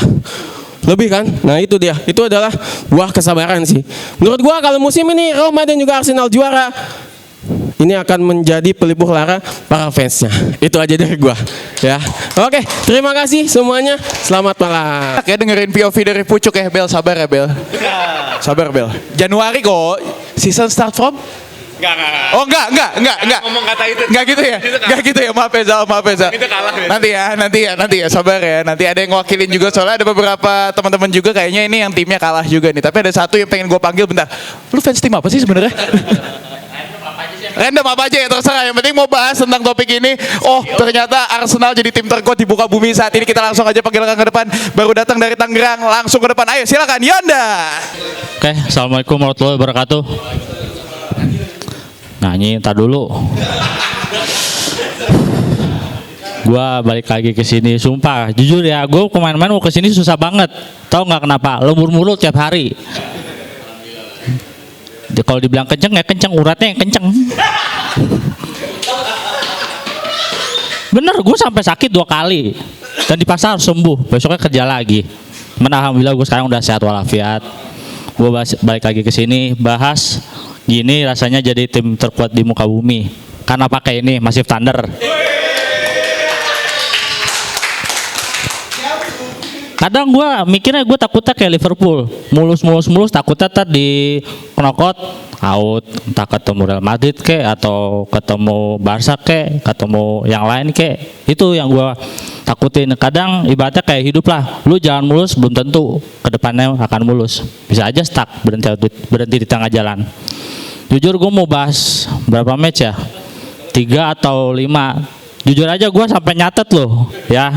Lebih kan? Nah itu dia, itu adalah buah kesabaran sih. Menurut gua kalau musim ini Roma dan juga Arsenal juara, ini akan menjadi pelipur lara para fansnya. Itu aja dari gua ya. Oke, terima kasih semuanya. Selamat malam. Kayak dengerin POV dari Pucuk ya Bel, sabar ya Bel. Sabar Bel. Januari kok, season start from? Enggak. Oh enggak. Ngomong kata itu. Enggak gitu ya? Enggak gitu ya, maaf ya Zal. Itu kalah ya. Nanti ya, sabar ya. Nanti ada yang ngewakilin juga, soalnya ada beberapa teman-teman juga kayaknya ini yang timnya kalah juga nih. Tapi ada satu yang pengen gue panggil bentar. Lu fans tim apa sih sebenarnya? Random apa aja ya, terserah. Yang penting mau bahas tentang topik ini. Oh ternyata Arsenal jadi tim terkuat di muka bumi saat ini. Kita langsung aja panggil ke depan. Baru datang dari Tangerang, langsung ke depan. Ayo silakan Yonda. Oke, assalamualaikum warahmatullahi wabarakatuh. Nyanyi ntar dulu. Gua balik lagi ke sini, sumpah, jujur ya, gue kemarin-main mau ke sini susah banget. Tahu nggak kenapa? Lembur mulu tiap hari. Kalau dibilang kenceng ya kenceng, uratnya yang kenceng. Bener, gue sampai sakit 2 kali dan di pasar sembuh. Besoknya kerja lagi. Alhamdulillah gue sekarang udah sehat walafiat. Gue balik lagi ke sini bahas gini rasanya jadi tim terkuat di muka bumi karena pakai ini Massive Thunder. Kadang gue mikirnya gue takutnya kayak Liverpool, mulus takutnya tadi knockout out, entah ketemu Real Madrid atau ketemu Barca ketemu yang lain itu yang gue takutin. Kadang ibaratnya kayak hidup lah, lu jangan mulus, belum tentu kedepannya akan mulus, bisa aja stuck, berhenti di tengah jalan. Jujur gue mau bahas berapa match ya, 3 atau 5. Jujur aja gue sampai nyatet loh ya.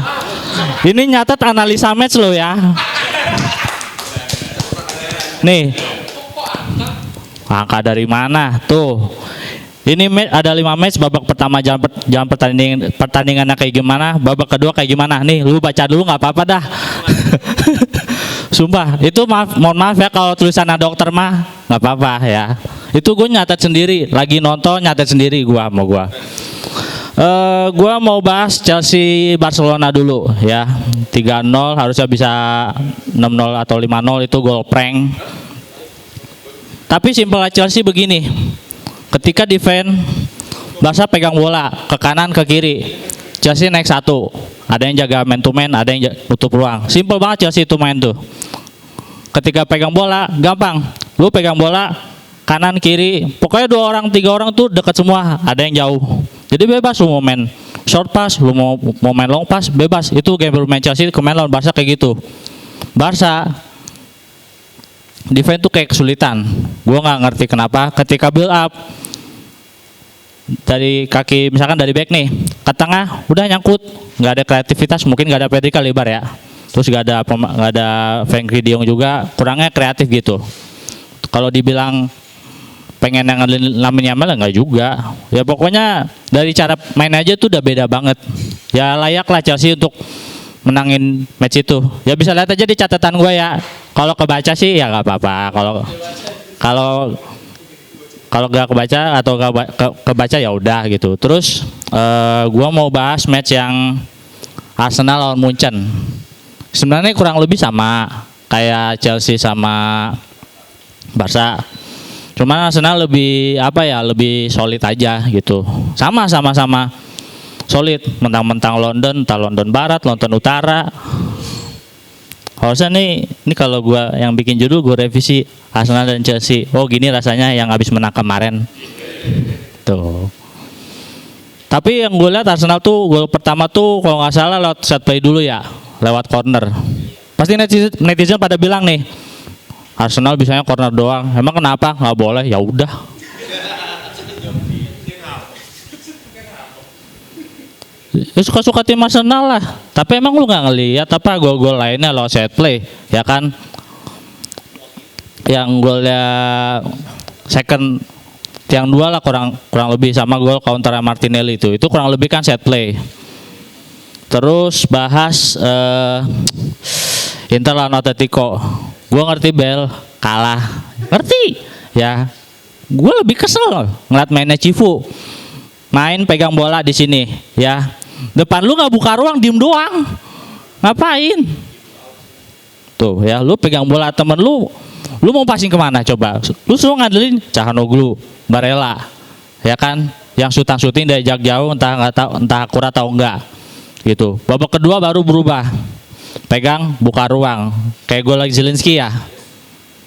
Ini nyatet analisa match loh ya. Nih, angka dari mana tuh? Ini ada 5 match. Babak pertama jalan pertandingannya kayak gimana, babak kedua kayak gimana. Nih lu baca dulu nggak apa-apa dah. Sumpah itu mohon maaf ya kalau tulisannya dokter mah nggak apa-apa ya. Itu gue nyatet sendiri, lagi nonton nyatet sendiri gue mau bahas Chelsea Barcelona dulu ya. 3-0 harusnya bisa 6-0 atau 5-0, itu gol prank. Tapi simpelnya Chelsea begini, ketika defend Barca pegang bola ke kanan ke kiri, Chelsea naik 1, ada yang jaga man to man, ada yang tutup ruang. Simpel banget Chelsea itu main tuh. Ketika pegang bola gampang, lu pegang bola kanan kiri, pokoknya 2 orang 3 orang tuh dekat semua, ada yang jauh. Jadi bebas lu mau main short pass, lu mau main long pass, bebas. Itu game bermain Chelsea kemarin lawan Barca kayak gitu. Barca defense tuh kayak kesulitan. Gua nggak ngerti kenapa ketika build up dari kaki, misalkan dari back nih ke tengah udah nyangkut, nggak ada kreativitas, mungkin nggak ada Pedri lebar ya. Terus nggak ada Frenkie de Jong juga, kurangnya kreatif gitu. Kalau dibilang pengen yang Lamine Yamal enggak juga. Ya pokoknya dari cara main aja tuh udah beda banget. Ya layak lah Chelsea untuk menangin match itu. Ya bisa lihat aja di catatan gue ya. Kalau kebaca sih ya nggak apa-apa. Kalau kalau gak kebaca atau gak kebaca ya udah gitu. Terus gue mau bahas match yang Arsenal lawan Munchen. Sebenarnya kurang lebih sama kayak Chelsea sama Barca. Cuman Arsenal lebih lebih solid aja gitu. Sama solid. Mentang-mentang London, entah London Barat, London Utara. Harusnya ini kalau gua yang bikin judul gue revisi Arsenal dan Chelsea. Oh gini rasanya yang habis menang kemarin. Tuh. Tapi yang gue lihat Arsenal tuh gol pertama tuh kalau nggak salah lewat set play dulu ya, lewat corner. Pasti netizen pada bilang nih, Arsenal bisanya corner doang. Emang kenapa? Nggak boleh? Ya udah. Ya suka-suka tim Arsenal lah. Tapi emang lu nggak ngelihat apa gol-gol lainnya lewat set play, ya kan? Yang golnya second yang dua lah kurang lebih sama gol counter Martinelli itu kurang lebih kan set play. Terus bahas Inter lawan Atletico. Gue ngerti Bel kalah, ngerti ya. Gue lebih kesel ngeliat mainnya Cifu, main pegang bola di sini ya. Depan lu nggak buka ruang, diem doang, ngapain? Tuh ya, lu pegang bola temen lu mau passing kemana coba? Lu suruh ngandelin Calhanoglu, Barella, ya kan? Yang syuting dari jarak jauh, entah akurat atau enggak, gitu. Babak kedua baru berubah, pegang buka ruang, kayak gol lagi Zielinski ya.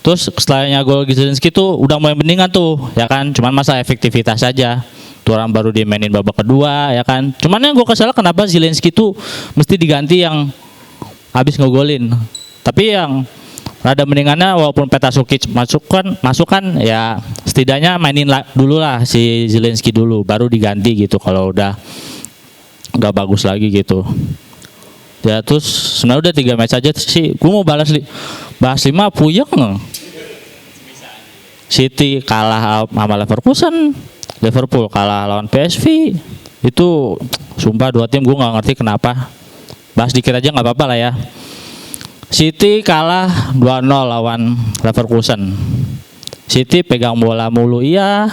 Terus setelahnya gol Zielinski tuh udah mulai mendingan tuh, ya kan? Cuman masa efektivitas saja. Tuh orang baru dimainin babak kedua, ya kan? Cuman yang gue kesal kenapa Zielinski tuh mesti diganti yang habis ngegolin. Tapi yang rada mendingannya walaupun Petasukic masukkan ya setidaknya mainin dulu lah si Zielinski dulu baru diganti gitu kalau udah nggak bagus lagi gitu. Ya terus sebenarnya udah 3 match aja sih. Gue mau bahas 5 puyeng. City kalah sama Leverkusen, Liverpool kalah lawan PSV. Itu sumpah 2 tim gue nggak ngerti kenapa. Bahas dikit aja nggak apa-apa lah ya. City kalah 2-0 lawan Leverkusen. City pegang bola mulu iya,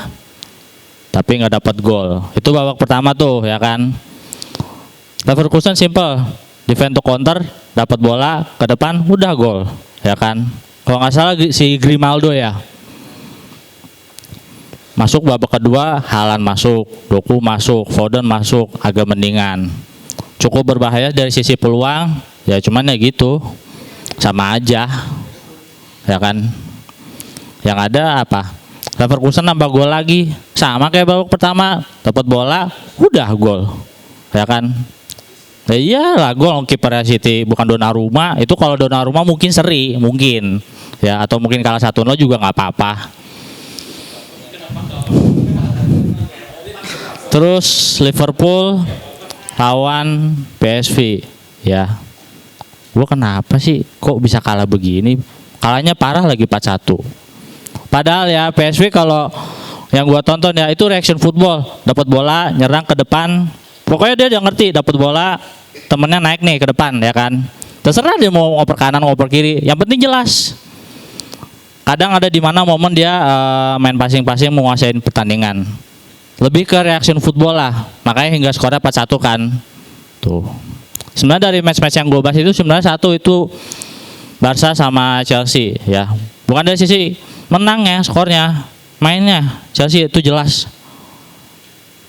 tapi nggak dapat gol. Itu babak pertama tuh ya kan. Leverkusen simple, defend to counter, dapat bola ke depan, udah gol ya kan. Kalau nggak salah si Grimaldo ya. Masuk babak kedua, Haaland masuk, Doku masuk, Foden masuk, agak mendingan. Cukup berbahaya dari sisi peluang, ya cuman ya gitu. Sama aja ya kan. Yang ada apa, Leverkusen nambah gol lagi sama kayak babak pertama, dapat bola udah gol ya kan. Ya iyalah gol kipernya City bukan Donnarumma. Itu kalau Donnarumma mungkin seri mungkin ya, atau mungkin kalah 1-0 juga nggak apa-apa. Terus Liverpool lawan PSV ya. Gue kenapa sih kok bisa kalah begini? Kalahnya parah lagi 4-1. Padahal ya PSV kalau yang gue tonton ya itu reaction football, dapat bola nyerang ke depan. Pokoknya dia udah ngerti dapat bola temennya naik nih ke depan ya kan. Terserah dia mau ngoper kanan ngoper kiri, yang penting jelas. Kadang ada di mana momen dia main passing-passing menguasain pertandingan. Lebih ke reaction football lah. Makanya hingga skornya 4-1 kan. Tuh. Sebenarnya dari match-match yang gue bahas itu sebenarnya satu itu Barca sama Chelsea ya. Bukan dari sisi menang ya skornya, mainnya Chelsea itu jelas.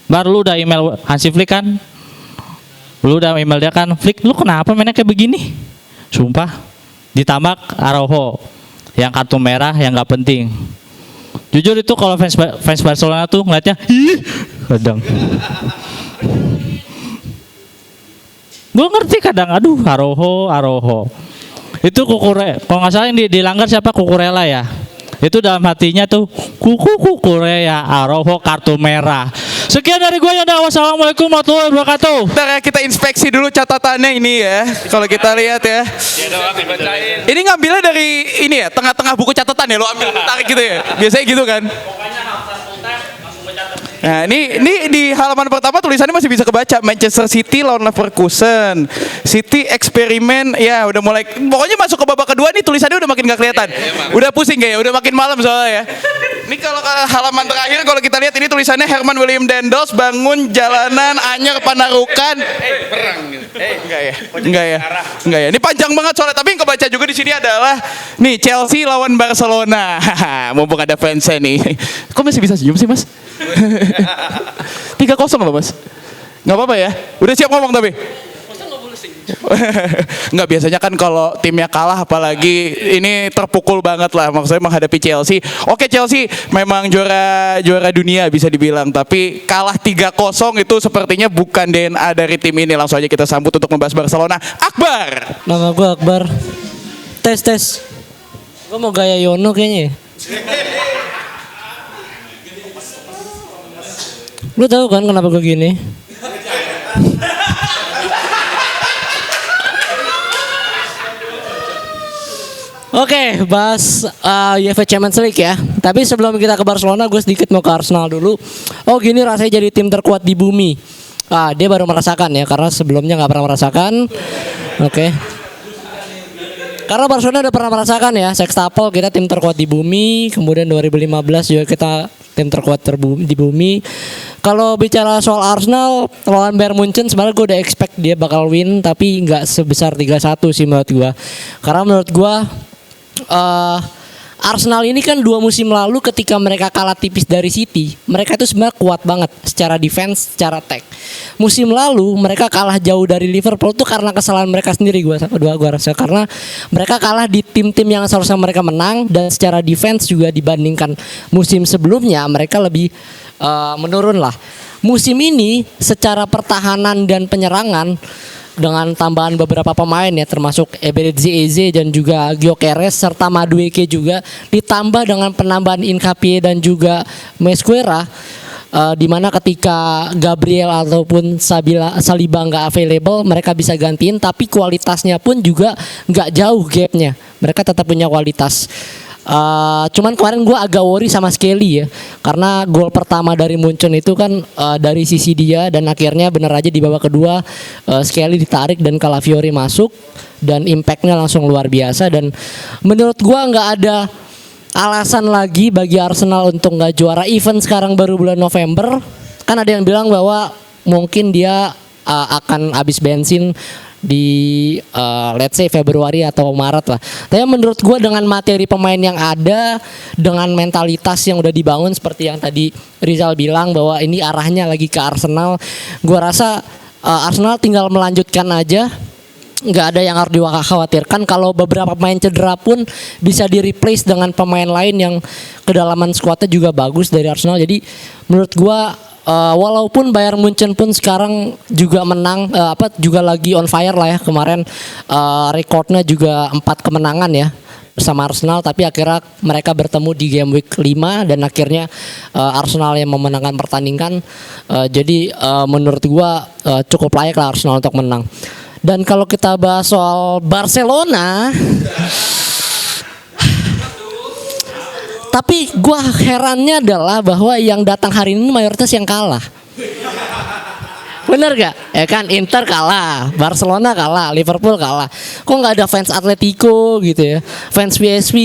Baru lu udah email Hansi Flick kan, lu udah email dia kan, Flick lu kenapa mainnya kayak begini? Sumpah. Ditambah Araujo yang kartu merah yang nggak penting. Jujur itu kalau fans Barcelona tuh ngeliatnya, kadang. Gue ngerti kadang, aduh Araujo. Itu kalau nggak salah yang dilanggar siapa? Kukurela ya. Itu dalam hatinya tuh Kukurea Araujo kartu merah. Sekian dari gue ya. Wassalamualaikum warahmatullahi wabarakatuh. Bentar ya, kita inspeksi dulu catatannya ini ya. Kalau kita lihat ya. Ini ngambilnya dari ini ya, tengah-tengah buku catatan ya, lo ambil tarik gitu ya. Biasanya gitu kan. Nah, ini di halaman pertama tulisannya masih bisa kebaca, Manchester City lawan Leverkusen. City eksperimen, ya udah mulai, pokoknya masuk ke babak kedua nih tulisannya udah makin gak kelihatan. Udah pusing gak ya? Udah makin malam soalnya ya. Ini kalau ke halaman terakhir kalau kita lihat ini tulisannya Herman William Dendels bangun jalanan Anyer Panarukan. Enggak ya. Enggak ya. Ini panjang banget soalnya, tapi yang kebaca juga di sini adalah nih Chelsea lawan Barcelona. Mumpung ada fansnya nih. Kok masih bisa senyum sih, Mas? 3-0 loh, Mas. Nggak apa-apa ya? Udah siap ngomong tapi? Nggak, biasanya kan kalau timnya kalah apalagi ini terpukul banget lah maksudnya menghadapi Chelsea. Oke, Chelsea memang juara dunia bisa dibilang, tapi kalah 3-0 itu sepertinya bukan DNA dari tim ini. Langsung aja kita sambut untuk membahas Barcelona. Akbar. Nama gue Akbar. Tes. Gue mau gaya Yono kayaknya. Lu tahu kan kenapa gue gini? Oke, bahas UEFA Champions League ya. Tapi sebelum kita ke Barcelona, gue sedikit mau ke Arsenal dulu. Oh, gini rasanya jadi tim terkuat di bumi. Dia baru merasakan ya, karena sebelumnya nggak pernah merasakan. Oke. Karena Barcelona udah pernah merasakan ya, sextuple kita tim terkuat di bumi. Kemudian 2015 juga kita tim terkuat di bumi. Kalau bicara soal Arsenal lawan Bayern Munchen, sebenarnya gue udah expect dia bakal win, tapi nggak sebesar 3-1 sih menurut gue. Karena menurut gue Arsenal ini kan 2 musim lalu ketika mereka kalah tipis dari City, mereka itu sebenarnya kuat banget secara defense, secara attack. Musim lalu mereka kalah jauh dari Liverpool tuh karena kesalahan mereka sendiri, gua rasa, karena mereka kalah di tim-tim yang seharusnya mereka menang, dan secara defense juga dibandingkan musim sebelumnya mereka lebih menurun lah. Musim ini secara pertahanan dan penyerangan dengan tambahan beberapa pemain ya, termasuk Eberechi Eze dan juga Gyökeres serta Madueke juga, ditambah dengan penambahan Inkapie dan juga Mosquera, di mana ketika Gabriel ataupun Saliba nggak available mereka bisa gantiin, tapi kualitasnya pun juga nggak jauh gapnya, mereka tetap punya kualitas. Cuman kemarin gue agak worry sama Skelly ya, karena gol pertama dari Munchen itu kan dari sisi dia, dan akhirnya bener aja di babak kedua Skelly ditarik dan Calafiori masuk, dan impactnya langsung luar biasa. Dan menurut gue nggak ada alasan lagi bagi Arsenal untuk nggak juara, even sekarang baru bulan November. Kan ada yang bilang bahwa mungkin dia akan habis bensin di let's say Februari atau Maret lah. Tapi menurut gue dengan materi pemain yang ada, dengan mentalitas yang udah dibangun seperti yang tadi Rizal bilang bahwa ini arahnya lagi ke Arsenal, gue rasa Arsenal tinggal melanjutkan aja. Nggak ada yang harus dikhawatirkan. Kalau beberapa pemain cedera pun bisa di replace dengan pemain lain yang kedalaman skuadnya juga bagus dari Arsenal. Jadi menurut gue walaupun Bayern Munchen pun sekarang juga menang, juga lagi on fire lah ya kemarin, rekornya juga 4 kemenangan ya bersama Arsenal, tapi akhirnya mereka bertemu di game week 5 dan akhirnya Arsenal yang memenangkan pertandingan. Jadi menurut gua cukup layak lah Arsenal untuk menang. Dan kalau kita bahas soal Barcelona, tapi gue herannya adalah bahwa yang datang hari ini mayoritas yang kalah. Bener gak? Ya kan, Inter kalah, Barcelona kalah, Liverpool kalah. Kok gak ada fans Atletico gitu ya, fans PSV,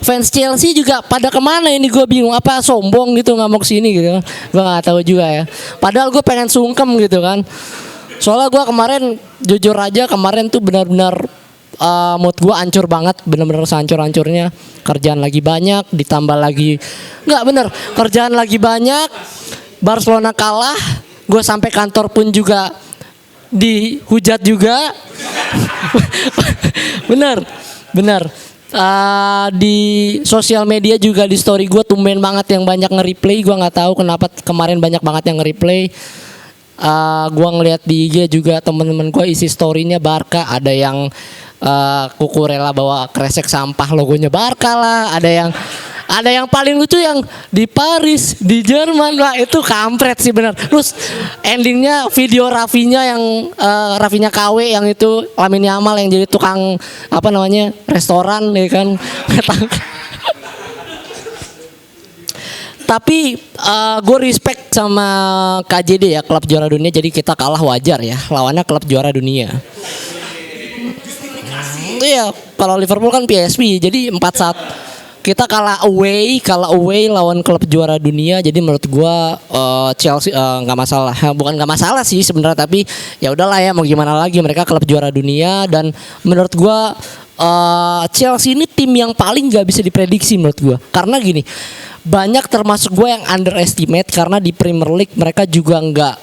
fans Chelsea juga pada kemana ini, gue bingung. Apa sombong gitu gak mau kesini gitu kan. Gue gak tahu juga ya. Padahal gue pengen sungkem gitu kan. Soalnya gue kemarin, jujur aja kemarin tuh benar-benar mood gue hancur banget, bener-bener sehancur-hancurnya. Kerjaan lagi banyak, ditambah lagi kerjaan lagi banyak, Barcelona kalah, gue sampai kantor pun juga dihujat juga. bener di sosial media juga, di story gue tumben banget yang banyak nge-replay. Gue nggak tahu kenapa kemarin banyak banget yang nge-replay. Gue ngeliat di IG juga temen-temen gue isi storynya Barca, ada yang kuku rela bawa kresek sampah logonya Barca lah, ada yang paling lucu yang di Paris, di Jerman lah, itu kampret sih bener. Terus endingnya video Rafinya KW yang itu Lamine Yamal yang jadi tukang restoran ya kan. Tapi gue respect sama KJD ya, klub juara dunia. Jadi kita kalah wajar ya, lawannya klub juara dunia. Iya, kalau Liverpool kan PSV, jadi 4-1. Kita kalah away lawan klub juara dunia. Jadi menurut gua Chelsea nggak masalah. Bukan nggak masalah sih sebenarnya, tapi ya udahlah ya, mau gimana lagi, mereka klub juara dunia. Dan menurut gua Chelsea ini tim yang paling nggak bisa diprediksi menurut gua. Karena gini, banyak termasuk gue yang underestimate karena di Premier League mereka juga nggak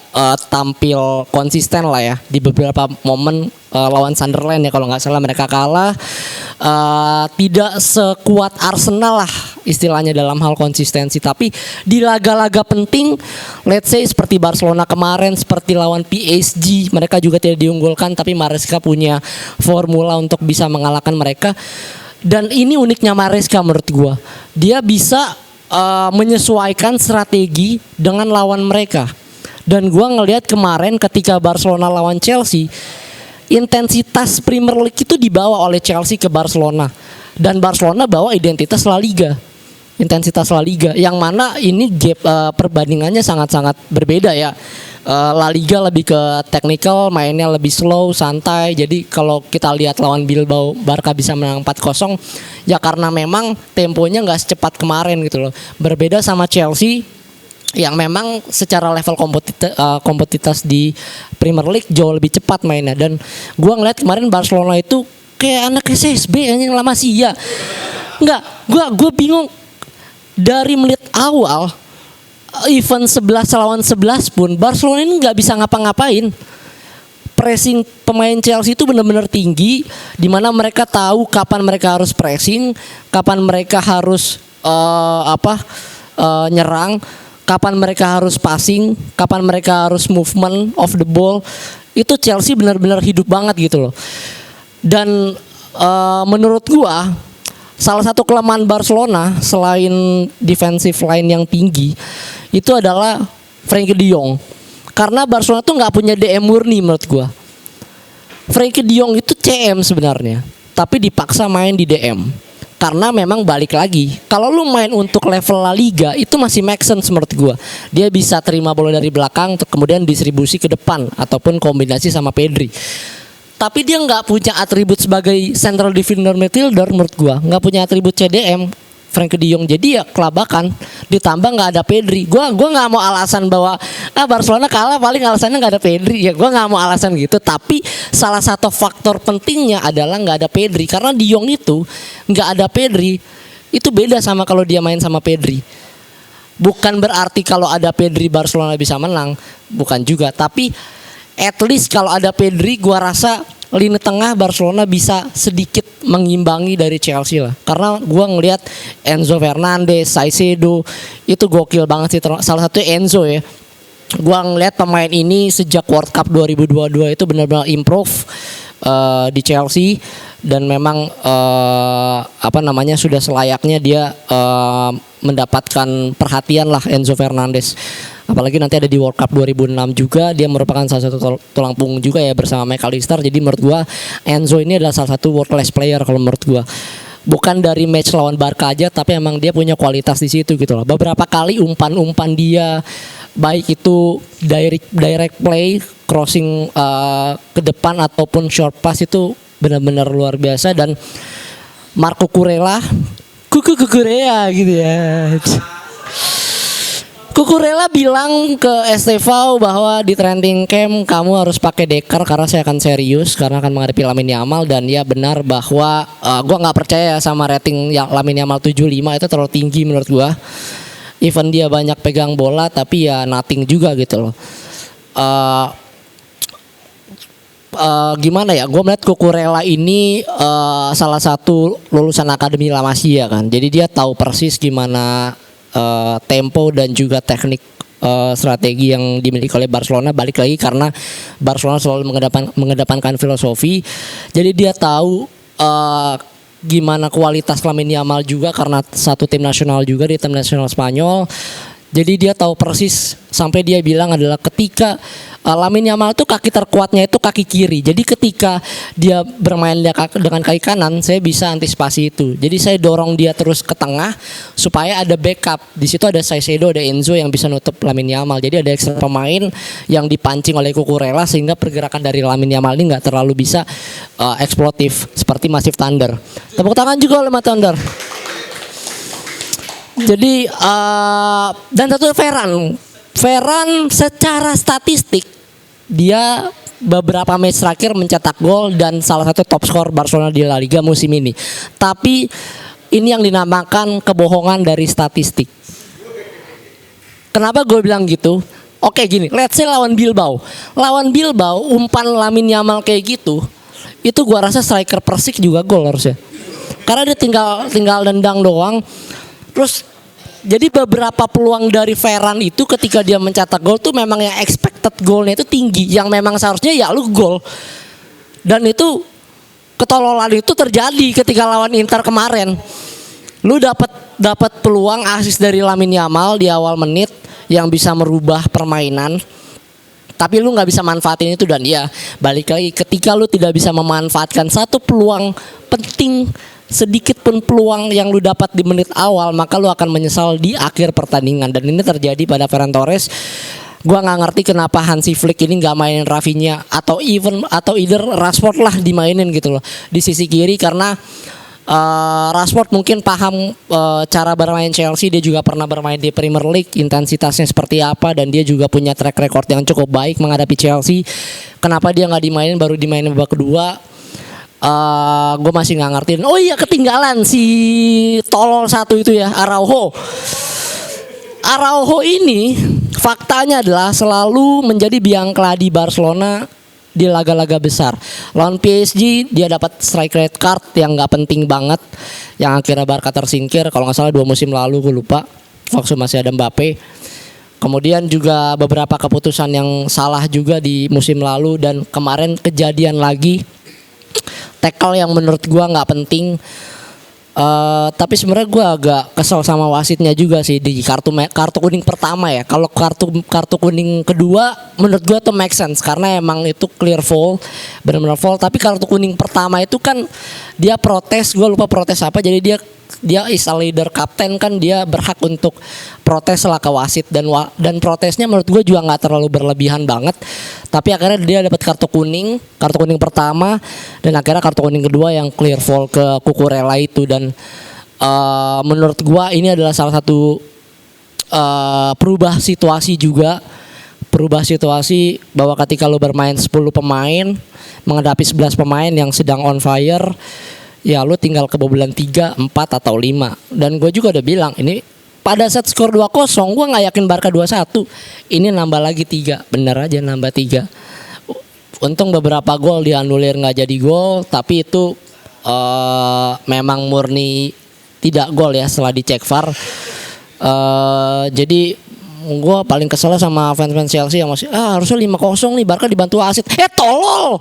tampil konsisten lah ya. Di beberapa momen lawan Sunderland ya kalau nggak salah mereka kalah, tidak sekuat Arsenal lah istilahnya dalam hal konsistensi. Tapi di laga-laga penting, let's say seperti Barcelona kemarin, seperti lawan PSG, mereka juga tidak diunggulkan, tapi Maresca punya formula untuk bisa mengalahkan mereka. Dan ini uniknya Maresca menurut gue, dia bisa menyesuaikan strategi dengan lawan mereka. Dan gua ngelihat kemarin ketika Barcelona lawan Chelsea, intensitas Premier League itu dibawa oleh Chelsea ke Barcelona, dan Barcelona bawa identitas La Liga, intensitas La Liga, yang mana ini gap perbandingannya sangat-sangat berbeda ya. La Liga lebih ke technical, mainnya lebih slow, santai. Jadi kalau kita lihat lawan Bilbao, Barca bisa menang 4-0 ya karena memang temponya nggak secepat kemarin gitu loh. Berbeda sama Chelsea yang memang secara level kompetitif di Premier League jauh lebih cepat mainnya. Dan gua ngeliat kemarin Barcelona itu kayak anak SSB yang lama sih ya. Enggak, gua bingung dari menit awal. Event 11 lawan 11 pun Barcelona ini nggak bisa ngapa-ngapain. Pressing pemain Chelsea itu benar-benar tinggi, di mana mereka tahu kapan mereka harus pressing, kapan mereka harus nyerang, kapan mereka harus passing, kapan mereka harus movement of the ball. Itu Chelsea benar-benar hidup banget gitu loh. Dan menurut gua salah satu kelemahan Barcelona selain defensive line yang tinggi itu adalah Frenkie de Jong. Karena Barcelona tuh nggak punya DM murni menurut gua. Frenkie de Jong itu CM sebenarnya, tapi dipaksa main di DM. Karena memang balik lagi, kalau lu main untuk level La Liga itu masih make sense menurut gua. Dia bisa terima bola dari belakang, kemudian distribusi ke depan ataupun kombinasi sama Pedri. Tapi dia nggak punya atribut sebagai central defender midfielder menurut gua, nggak punya atribut CDM Frenkie de Jong, jadi ya kelabakan. Ditambah nggak ada Pedri. Gua nggak mau alasan bahwa Barcelona kalah paling alasannya nggak ada Pedri. Ya gua nggak mau alasan gitu. Tapi salah satu faktor pentingnya adalah nggak ada Pedri, karena de Jong itu nggak ada Pedri itu beda sama kalau dia main sama Pedri. Bukan berarti kalau ada Pedri Barcelona bisa menang, bukan juga. Tapi at least kalau ada Pedri, gua rasa lini tengah Barcelona bisa sedikit mengimbangi dari Chelsea lah. Karena gua ngelihat Enzo Fernandez, Caicedo itu gokil banget sih. Salah satu Enzo ya. Gua ngelihat pemain ini sejak World Cup 2022 itu benar-benar improve di Chelsea, dan memang sudah selayaknya dia mendapatkan perhatian lah Enzo Fernandez. Apalagi nanti ada di World Cup 2006 juga, dia merupakan salah satu tulang punggung juga ya bersama McAllister. Jadi menurut gua Enzo ini adalah salah satu world class player kalau menurut gua. Bukan dari match lawan Barca aja, tapi emang dia punya kualitas di situ gitu loh. Beberapa kali umpan dia, baik itu direct play, crossing ke depan ataupun short pass, itu benar-benar luar biasa. Dan Marco Kurela gitu ya. Cucurella bilang ke Estevao bahwa di training camp kamu harus pakai deker karena saya akan serius karena akan menghadapi Lamine Yamal. Dan ya benar bahwa gue nggak percaya sama rating yang Lamine Yamal 75, itu terlalu tinggi menurut gue. Even dia banyak pegang bola tapi ya nothing juga gitu loh. Gimana ya, gue melihat Cucurella ini salah satu lulusan Akademi La Masia kan. Jadi dia tahu persis gimana tempo dan juga teknik strategi yang dimiliki oleh Barcelona. Balik lagi karena Barcelona selalu mengedepankan filosofi. Jadi dia tahu gimana kualitas Lamine Yamal juga karena satu tim nasional juga di tim nasional Spanyol. Jadi dia tahu persis, sampai dia bilang adalah ketika Lamine Yamal tuh kaki terkuatnya itu kaki kiri. Jadi ketika dia bermain dengan kaki kanan, saya bisa antisipasi itu. Jadi saya dorong dia terus ke tengah supaya ada backup. Di situ ada Saicedo, ada Enzo yang bisa nutup Lamine Yamal. Jadi ada ekstra pemain yang dipancing oleh Cucurella sehingga pergerakan dari Lamine Yamal ini nggak terlalu bisa eksplotif seperti Massive Thunder. Tepuk tangan juga oleh Massive Thunder. Jadi dan satu Ferran secara statistik dia beberapa match terakhir mencetak gol dan salah satu top skor Barcelona di La Liga musim ini. Tapi ini yang dinamakan kebohongan dari statistik. Kenapa gue bilang gitu? Oke gini, let's say lawan Bilbao. Lawan Bilbao umpan Lamine Yamal kayak gitu, itu gue rasa striker Persik juga gol harusnya. Karena dia tinggal nendang doang. Terus jadi beberapa peluang dari Ferran itu ketika dia mencetak gol tuh memang yang expected golnya itu tinggi, yang memang seharusnya ya lu gol. Dan itu ketololan itu terjadi ketika lawan Inter kemarin. Lu dapat peluang asis dari Lamine Yamal di awal menit yang bisa merubah permainan. Tapi lu nggak bisa manfaatin itu, dan ya balik lagi ketika lu tidak bisa memanfaatkan satu peluang penting, sedikit pun peluang yang lu dapat di menit awal, maka lu akan menyesal di akhir pertandingan. Dan ini terjadi pada Ferran Torres. Gua nggak ngerti kenapa Hansi Flick ini nggak mainin Rafinha atau either Rashford lah dimainin gitu loh di sisi kiri, karena Rashford mungkin paham cara bermain Chelsea. Dia juga pernah bermain di Premier League, intensitasnya seperti apa, dan dia juga punya track record yang cukup baik menghadapi Chelsea. Kenapa dia nggak dimainin, baru dimainin babak kedua? Gue masih nggak ngertiin. Oh iya, ketinggalan si tolol satu itu ya, Araujo ini faktanya adalah selalu menjadi biang keladi Barcelona di laga-laga besar. Lawan PSG dia dapat strike red card yang nggak penting banget, yang akhirnya Barca tersingkir. Kalau nggak salah 2 musim lalu, gue lupa, waktu masih ada Mbappe. Kemudian juga beberapa keputusan yang salah juga di musim lalu, dan kemarin kejadian lagi tackle yang menurut gua nggak penting. Tapi sebenarnya gua agak kesel sama wasitnya juga sih di kartu kuning pertama ya. Kalau kartu kuning kedua menurut gua tuh make sense karena emang itu clear foul, benar-benar foul. Tapi kartu kuning pertama itu kan dia protes, gua lupa protes apa. Jadi dia is a leader captain, kan dia berhak untuk protes lah ke wasit, dan protesnya menurut gue juga nggak terlalu berlebihan banget. Tapi akhirnya dia dapat kartu kuning pertama, dan akhirnya kartu kuning kedua yang clear foul ke Cucurella itu. Dan menurut gue ini adalah salah satu perubah situasi bahwa ketika lo bermain 10 pemain menghadapi 11 pemain yang sedang on fire, ya lu tinggal kebobolan 3, 4 atau 5. Dan gue juga udah bilang ini pada saat skor 2-0 gue gak yakin Barca 2-1. Ini nambah lagi 3, bener aja nambah 3. Untung beberapa gol dianulir gak jadi gol, tapi itu memang murni tidak gol ya setelah dicek VAR. Jadi gue paling kesel sama fans Chelsea yang masih harusnya 5-0 nih, Barca dibantu wasit. Tolol,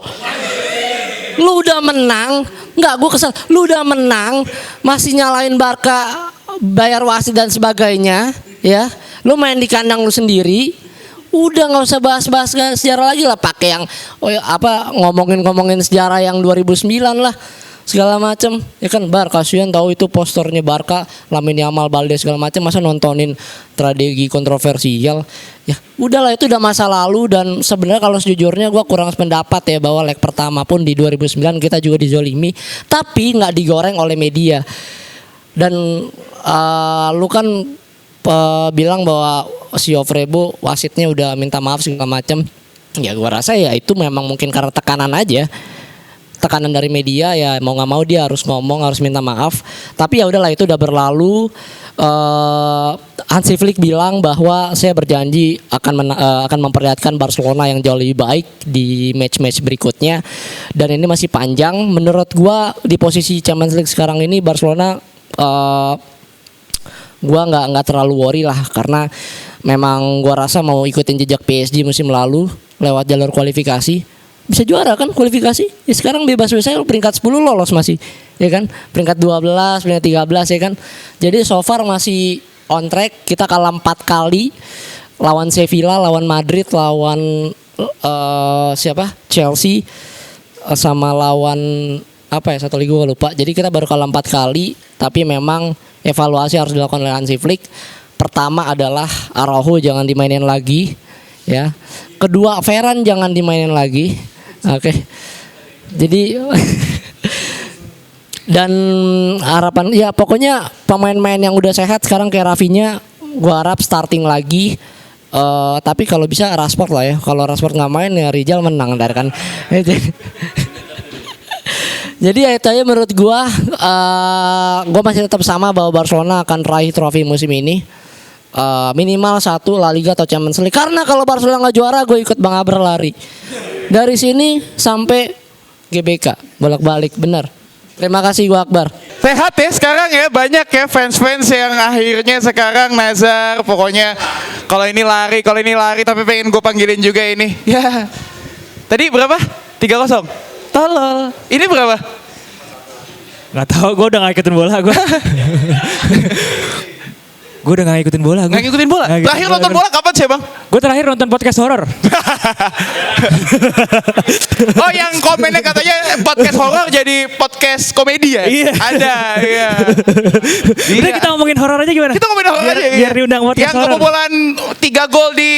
lu udah menang. Enggak, gue kesel. Lu udah menang, masih nyalain Barca, bayar wasit dan sebagainya, ya. Lu main di kandang lu sendiri. Udah nggak usah bahas-bahas sejarah lagi lah, pakai yang ngomongin sejarah yang 2009 lah. Segala macam, ya kan. Kasihan tahu itu posternya Barca, Lamine Yamal, Balde segala macam, masa nontonin tragedi kontroversial. Ya udahlah, itu udah masa lalu. Dan sebenarnya kalau sejujurnya gue kurang sependapat ya, bahwa leg pertama pun di 2009 kita juga dizolimi, tapi nggak digoreng oleh media. Dan lu kan bilang bahwa si Ofrebo wasitnya udah minta maaf segala macam. Ya gue rasa ya itu memang mungkin karena tekanan aja. Tekanan dari media, ya mau nggak mau dia harus ngomong, harus minta maaf. Tapi ya udahlah, itu udah berlalu. Hansi Flick bilang bahwa saya berjanji akan memperlihatkan Barcelona yang jauh lebih baik di match-match berikutnya. Dan ini masih panjang. Menurut gua di posisi Champions League sekarang ini Barcelona gua nggak terlalu worry lah, karena memang gua rasa mau ikutin jejak PSG musim lalu lewat jalur kualifikasi. Bisa juara kan kualifikasi. Ya sekarang bebas-bebas aja, peringkat 10 lolos masih, ya kan? Peringkat 12, peringkat 13, ya kan? Jadi so far masih on track. Kita kalah 4 kali. Lawan Sevilla, lawan Madrid, lawan siapa? Chelsea, sama lawan apa ya, satu lagi gue lupa. Jadi kita baru kalah 4 kali. Tapi memang evaluasi harus dilakukan oleh Hansi Flick. Pertama adalah Araujo jangan dimainin lagi, ya. Kedua, Ferran jangan dimainin lagi. Oke. Jadi dan harapan ya pokoknya pemain-pemain yang udah sehat sekarang kayak Rafinha, gua harap starting lagi. Tapi kalau bisa Rashford lah ya. Kalau Rashford nggak main ya Rijal menang dari kan. Jadi ya itu aja menurut gua masih tetap sama bahwa Barcelona akan raih trofi musim ini. Minimal 1 La Liga atau Champions League. Karena kalau Barcelona nggak juara, gue ikut Bang Abra lari dari sini sampai GBK bolak-balik, bener. Terima kasih gue Akbar. Sehat ya sekarang ya, banyak ya fans-fans yang akhirnya sekarang Nazar pokoknya kalau ini lari tapi pengen gue panggilin juga ini. Ya. Tadi berapa? 3-0. Tolol. Ini berapa? Nggak tahu, gue udah nggak ikutin bola gue. Gue udah gak ngikutin bola. Nggak ngikutin bola? Terakhir nonton bola kapan sih bang? Gue terakhir nonton podcast horor. Oh yang komennya katanya podcast horor jadi podcast komedi ya? Iya. Ada, iya. Udah kita ngomongin horor aja gimana? Kita ngomongin horor aja. Biar diundang podcast yang horor. Yang kebobolan 3 gol di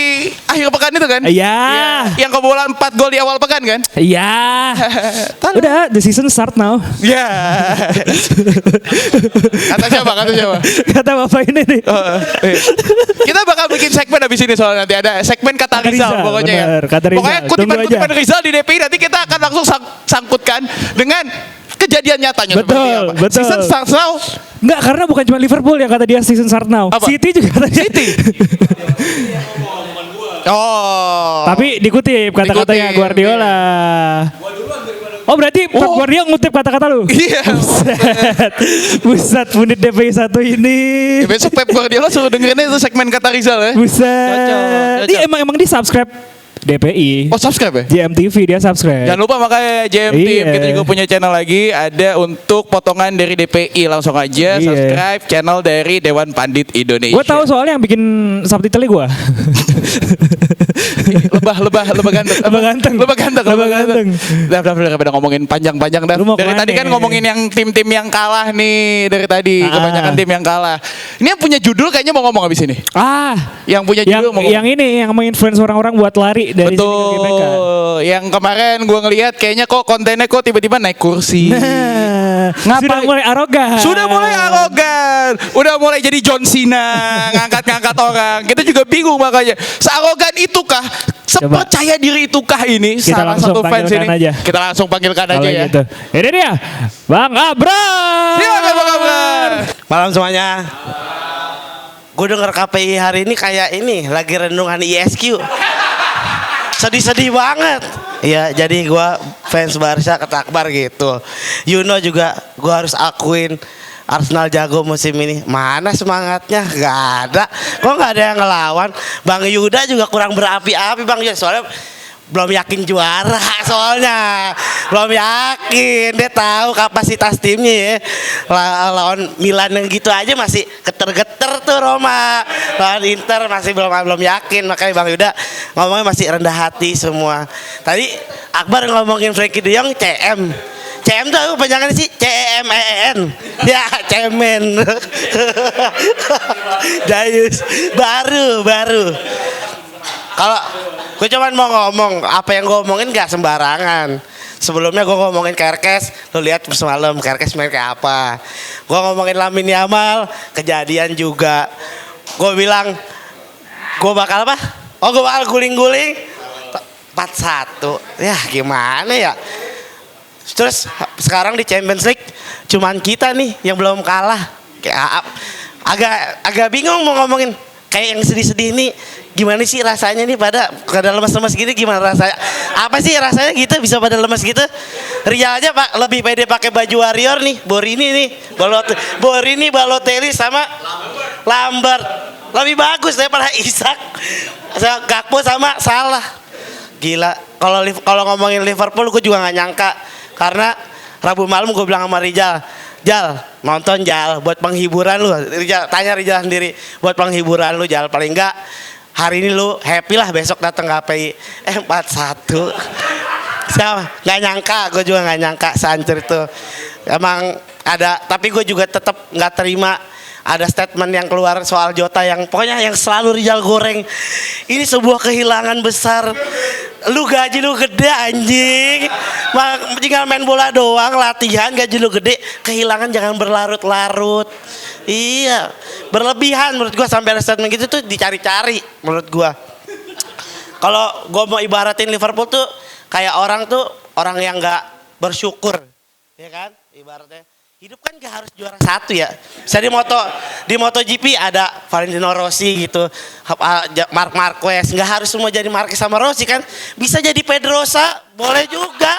akhir pekan itu kan? Iya. Yang kebobolan 4 gol di awal pekan kan? Iya. Udah, the season start now. Iya. Kata siapa? Kata bapak ini nih. Kita bakal bikin segmen habis ini soalnya nanti ada segmen kata Rizal pokoknya bener, ya. kata Rizal. Pokoknya kutipan-kutipan Rizal di DPI nanti kita akan langsung sangkutkan dengan kejadian nyatanya. Betul. Season start now. Enggak, karena bukan cuma Liverpool yang kata dia season start now. Apa? City juga kata dia. City. Oh. Tapi dikutip kata-katanya Guardiola. Oh berarti Pep Guardiola ngutip kata-kata lu? Iya. Buset, unit DPI 1 ini. Ya, besok Pep Guardiola suruh dengerinnya itu segmen kata Rizal ya. Buset. Dia emang di subscribe DPI. Oh subscribe ya? JMTV dia subscribe. Jangan lupa makanya JMTV Iya. kita juga punya channel lagi ada untuk potongan dari DPI langsung aja Iya. subscribe channel dari Dewan Pandit Indonesia. Gue tahu soalnya yang bikin subtitle-nya gue. lebah ganteng. Udah ngomongin panjang-panjang dah. Lu mau Dari kemana tadi kan nih? ngomongin yang tim-tim yang kalah nih dari tadi kebanyakan tim yang kalah. Ini yang punya judul kayaknya mau ngomong abis ini. Yang punya judul mau ngomong. Yang ini yang menginfluence orang-orang buat lari dari sini ke GBK. Betul. Yang kemarin gue ngelihat kayaknya kok kontennya kok tiba-tiba naik kursi. Sudah mulai arogan. Udah mulai jadi John Cena, ngangkat-ngangkat orang. Kita juga bingung makanya. Searogan itukah? Sepercaya diri itukah ini Kita salah langsung satu fans panggilkan ini? aja. Kita langsung panggilkan aja ya. Gitu. Ini dia, Bang Abrar. Silakan Bang Abrar. Malam semuanya. Gue denger KPI hari ini kayak ini lagi renungan ISQ. Sedih-sedih banget. Ya jadi gue fans Barca kata Akbar gitu. Yuno juga gue harus akuin Arsenal jago musim ini. Mana semangatnya? Gak ada. Kok gak ada yang ngelawan? Bang Yuda juga kurang berapi-api Bang Yuda. Soalnya belum yakin juara soalnya. Belum yakin. Dia tahu kapasitas timnya ya. Lawan Milan yang gitu aja masih geter-geter tuh Roma. Lawan Inter masih belum yakin. Makanya Bang Yuda ngomongnya masih rendah hati semua. Tadi Akbar ngomongin Frankie De Jong CM. CM tuh panjangannya sih CEMEN. Ya, cemen. Dayus baru. Kalau gue cuman mau ngomong, apa yang gue omongin gak sembarangan. Sebelumnya gue ngomongin Kerkes, lo lihat semalam Kerkes main kayak apa. Gue ngomongin Lamine Yamal, kejadian juga. Gue bilang, gue bakal apa? Oh gue bakal guling-guling 4-1. Ya gimana ya. Terus sekarang di Champions League cuman kita nih yang belum kalah. Kayak agak bingung mau ngomongin. Kayak yang sedih-sedih ini gimana sih rasanya nih pada lemas-lemas gini gimana rasanya? Apa sih rasanya gitu bisa pada lemas gitu? Ria aja Pak lebih pede pakai baju Warrior nih. Borini, Balotelli sama Lambert. Lebih bagus daripada Isak. Gakpo sama Salah. Gila. Kalau ngomongin Liverpool gue juga gak nyangka. Karena Rabu malam gue bilang sama Rijal, Jal, nonton Jal buat penghiburan lu. Rijal, tanya Rijal sendiri buat penghiburan lu Jal. Paling enggak hari ini lu happy lah besok datang ke KPI 41. Siapa? Nggak nyangka, gue juga nggak nyangka sehancur itu. Emang ada, tapi gue juga tetap nggak terima ada statement yang keluar soal Jota yang pokoknya yang selalu Rijal goreng. Ini sebuah kehilangan besar. Lu gaji lu gede anjing. Tinggal main bola doang, latihan gaji lu gede, kehilangan jangan berlarut-larut. Iya, berlebihan menurut gua sampai ada statement gitu tuh dicari-cari menurut gua. Kalau gua mau ibaratin Liverpool tuh kayak orang orang yang nggak bersyukur, ya kan? Ibaratnya hidup kan gak harus juara satu ya. Bisa di MotoGP ada Valentino Rossi gitu, Marc Marquez, nggak harus semua jadi Marquez sama Rossi kan. Bisa jadi Pedrosa, boleh juga,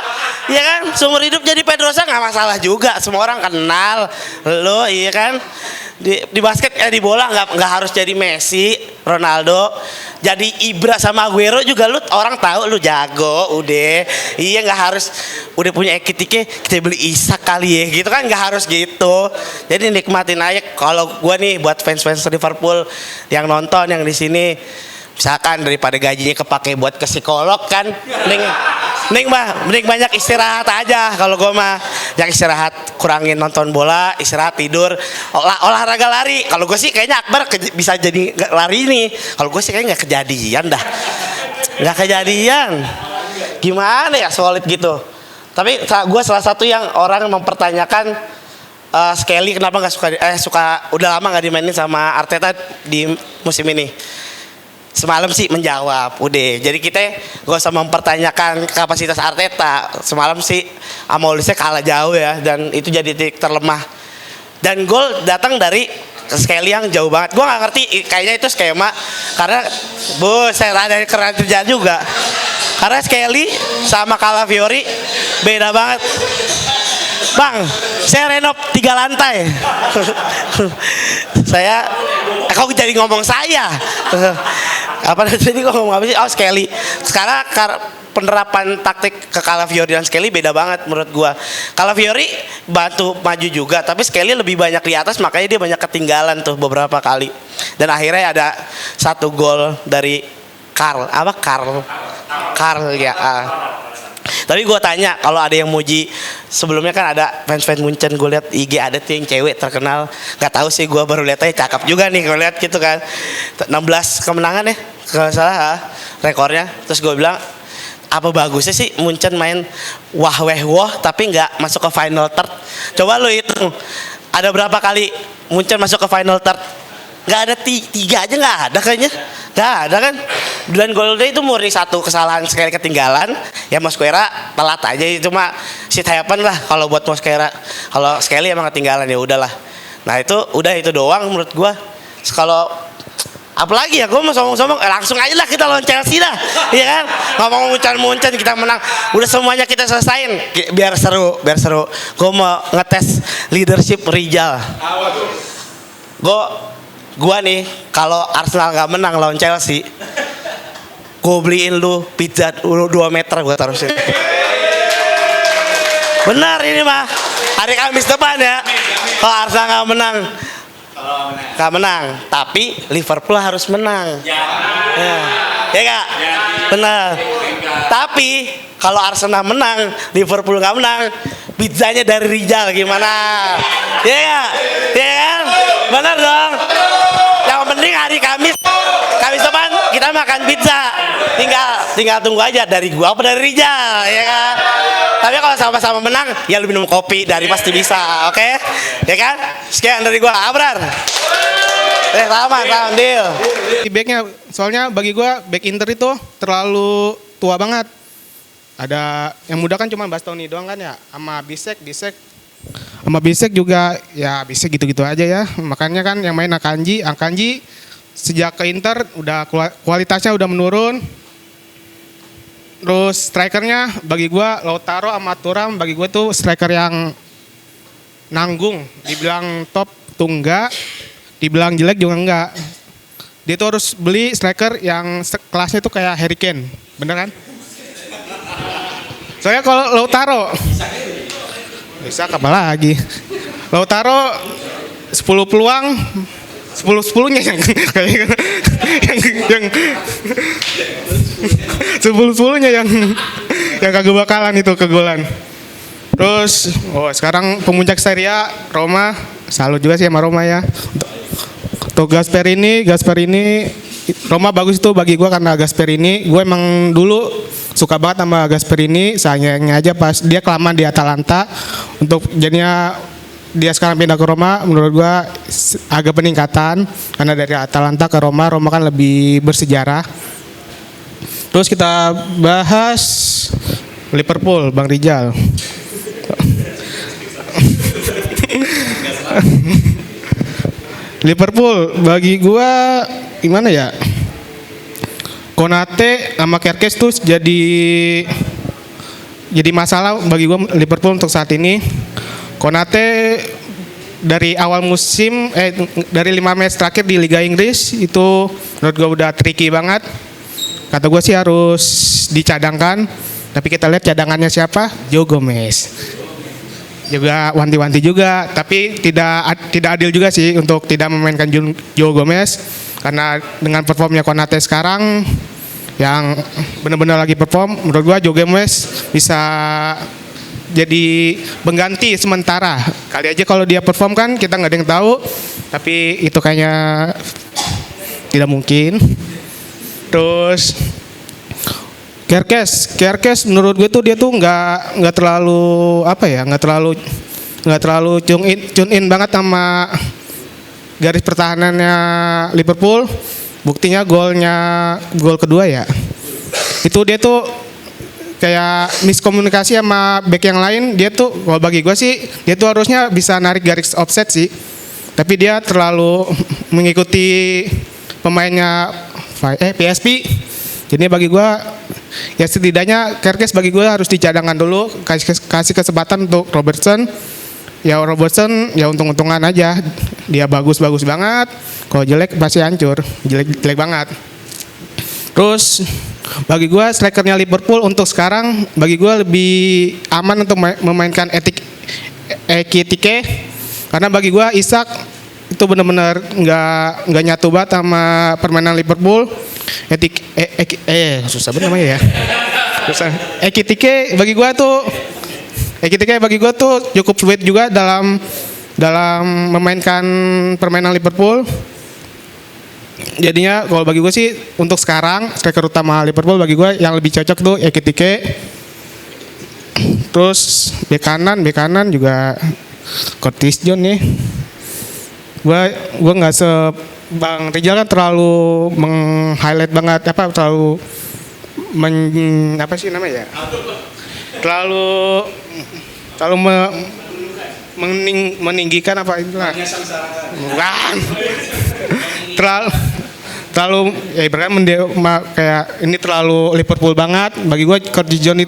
ya kan? Seumur hidup jadi Pedrosa nggak masalah juga. Semua orang kenal lo, iya kan? Di basket di bola nggak harus jadi Messi, Ronaldo. Jadi Ibra sama Aguero juga lu orang tahu lu jago, udah. Iya nggak harus udah punya ekitiknya kita beli Isak kali ya, gitu kan nggak harus gitu. Jadi nikmatin aja. Kalau gua nih buat fans-fans Liverpool yang nonton yang di sini, misalkan daripada gajinya kepake buat ke psikolog kan, mending banyak istirahat aja. Kalau gue mah yang istirahat, kurangin nonton bola, istirahat tidur, olahraga lari. Kalau gue sih kayaknya Akbar bisa jadi lari nih. Kalau gue sih kayaknya nggak kejadian dah, nggak kejadian. Gimana ya solid gitu. Tapi gue salah satu yang orang mempertanyakan Skelly kenapa nggak suka udah lama nggak dimainin sama Arteta di musim ini. Semalam sih menjawab, udah. Jadi kita gak usah mempertanyakan kapasitas Arteta. Semalam sih Amolisnya kalah jauh ya, dan itu jadi titik terlemah. Dan gol datang dari Skelly yang jauh banget. Gue nggak ngerti, kayaknya itu skema karena saya ada kerja juga. Karena Skelly sama Calafiori beda banget. Bang, saya renov 3 lantai. Saya, kok jadi ngomong saya? Apa tadi kok ngomong apa sih? Oh Skelly. Sekarang penerapan taktik ke Calafiori dan Skelly beda banget menurut gua. Calafiori bantu maju juga, tapi Skelly lebih banyak di atas, makanya dia banyak ketinggalan tuh beberapa kali. Dan akhirnya ada 1 gol dari Karl ya. Tapi gue tanya, kalau ada yang muji sebelumnya kan ada fans Munchen, gue lihat IG ada tuh yang cewek terkenal, nggak tahu sih, gue baru lihat aja cakep juga nih gue lihat gitu kan, 16 kemenangan ya kalau salah rekornya. Terus gue bilang apa bagusnya sih Munchen main wah tapi nggak masuk ke final third. Coba lo hitung ada berapa kali Munchen masuk ke final third? Nggak ada 3 aja, nggak ada kayaknya, nggak ada kan. Dan golnya itu murni 1 kesalahan sekali ketinggalan ya. Mosquera telat aja, cuma shit happen lah kalau buat Mosquera. Kalau sekali emang ketinggalan ya udahlah. Nah itu doang menurut gua. Kalau apalagi ya, gue mau sombong-sombong, langsung aja lah kita lawan Chelsea dah, iya kan? Ngomong Munchen kita menang, udah semuanya kita selesain, biar seru. Gue mau ngetes leadership Rijal. Gua nih kalau Arsenal nggak menang lawan Chelsea, gue beliin lu pizza 2 meter gue taruh sini. Benar ini mah hari Kamis depan ya. Kalau Arsenal nggak menang, tapi Liverpool harus menang. Ya nggak? Benar. Tapi kalau Arsenal menang, Liverpool nggak menang, pizzanya dari Rijal gimana? Ya nggak? Ya kan? Benar dong. Yang penting hari Kamis depan kita makan pizza. Tinggal tunggu aja dari gua apa dari Rijal, ya kan? Tapi kalau sama-sama menang, ya lu minum kopi dari pasti bisa, oke? Ya kan? Sekian dari gua, Abrar. Salam deal. Backnya, soalnya bagi gua back Inter itu terlalu tua banget. Ada yang muda kan cuma Bastoni doang kan ya, sama Bisek juga ya, Bisek gitu-gitu aja ya. Makanya kan yang main Akanji sejak ke Inter udah kualitasnya udah menurun. Terus strikernya bagi gua Lautaro sama Thuram, bagi gua tuh striker yang nanggung. Dibilang top tuh enggak, dibilang jelek juga enggak. Dia tuh harus beli striker yang kelasnya tuh kayak Harry Kane, bener kan? Soalnya kalau Lautaro bisa apa lagi? Lautaro 10 peluang 10-10-nya yang kayak yang 10-10-nya yang kagak bakalan itu kegolan. Terus sekarang pemuncak Serie A Roma, salut juga sih sama Roma ya. Untuk Gasperini Roma bagus itu bagi gue karena Gasperini, gue emang dulu suka banget sama Gasperini, sayangnya aja pas dia kelamaan di Atalanta, untuk jadinya dia sekarang pindah ke Roma, menurut gue agak peningkatan karena dari Atalanta ke Roma kan lebih bersejarah. Terus kita bahas Liverpool, Bang Rijal. Liverpool bagi gue gimana ya? Konate sama Kerkes tuh jadi masalah bagi gue Liverpool untuk saat ini. Konate dari awal musim dari 5 match terakhir di Liga Inggris itu menurut gue udah tricky banget. Kata gue sih harus dicadangkan. Tapi kita lihat cadangannya siapa? Joe Gomez. Juga wanti-wanti juga, tapi tidak adil juga sih untuk tidak memainkan Joe Gomez karena dengan performnya Konate sekarang yang benar-benar lagi perform, menurut gua Joe Gomez bisa jadi pengganti sementara. Kali aja kalau dia perform kan kita nggak ada yang tahu, tapi itu kayaknya tidak mungkin. Terus Kerkes menurut gue tuh dia tuh nggak terlalu nggak terlalu tune in banget sama garis pertahanannya Liverpool. Buktinya gol kedua ya, itu dia tuh kayak miskomunikasi sama back yang lain. Dia tuh kalau bagi gue sih dia tuh harusnya bisa narik garis offset sih, tapi dia terlalu mengikuti pemainnya PSP. Jadi bagi gue ya setidaknya Kerkes bagi gue harus dicadangkan dulu, kasih kesempatan untuk Robertson. Ya Robertson ya untung-untungan aja, dia bagus banget. Kalau jelek pasti hancur, jelek banget. Terus bagi gue strikernya Liverpool untuk sekarang bagi gue lebih aman untuk memainkan Ekitike, karena bagi gue Isak itu benar-benar nggak nyatu banget sama permainan Liverpool. Susah banget namanya ya. Ekitike bagi gue tuh cukup fluid juga dalam memainkan permainan Liverpool. Jadinya kalau bagi gue sih untuk sekarang striker utama Liverpool bagi gue yang lebih cocok tuh Ekitike. Terus bek kanan juga Curtis Jones nih. Gue nggak Bang Rijal kan terlalu meng-highlight banget terlalu meninggikan apa itulah. Bukan. terlalu ya ibaratnya kayak ini terlalu Liverpool banget. Bagi gue Curtis Jones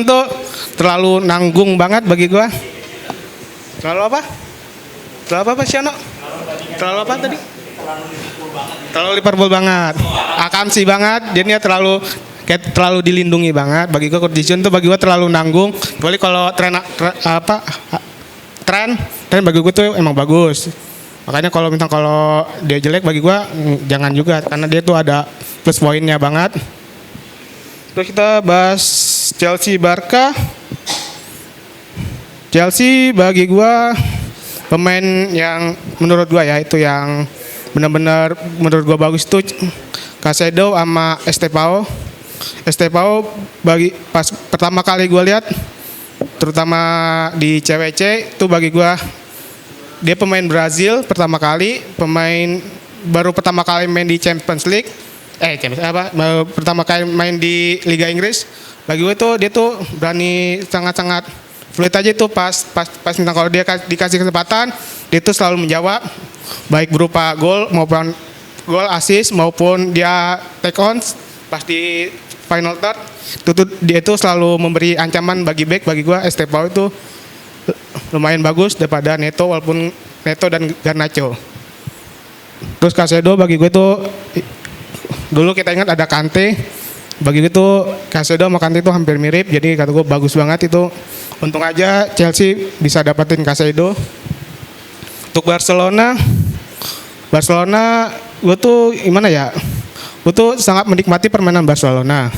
tuh terlalu nanggung banget bagi gue. Terlalu apa Siano? Terlalu apa tadi? Terlalu Liverpool banget. Akamsi banget. Jadinya terlalu dilindungi banget. Bagi gue Curtis Jones tuh bagi gue terlalu nanggung. Kecuali kalau tren bagi gue tuh emang bagus. Makanya kalau dia jelek bagi gue jangan juga, karena dia tuh ada plus poinnya banget. Terus kita bahas Chelsea Barca. Chelsea bagi gue pemain yang menurut gue ya itu yang benar-benar menurut gue bagus tuh Caicedo sama Estevao bagi pas pertama kali gue lihat terutama di CWC itu bagi gue dia pemain Brazil pertama kali main di Champions League pertama kali main di Liga Inggris. Bagi gue tuh dia tuh berani sangat-sangat fluid aja itu pas tentang kalau dia dikasih kesempatan dia tuh selalu menjawab baik berupa gol assist maupun dia take on pas di final third dia tuh selalu memberi ancaman bagi back. Bagi gua Estevao itu lumayan bagus daripada Neto, walaupun Neto dan Garnacho. Terus Caicedo bagi gue tuh dulu kita ingat ada Kante. Bagi gue tuh Caicedo sama Kante itu hampir mirip, jadi kata gue bagus banget itu untung aja Chelsea bisa dapetin Casado. Untuk Barcelona gue tuh gimana ya? Gue tuh sangat menikmati permainan Barcelona.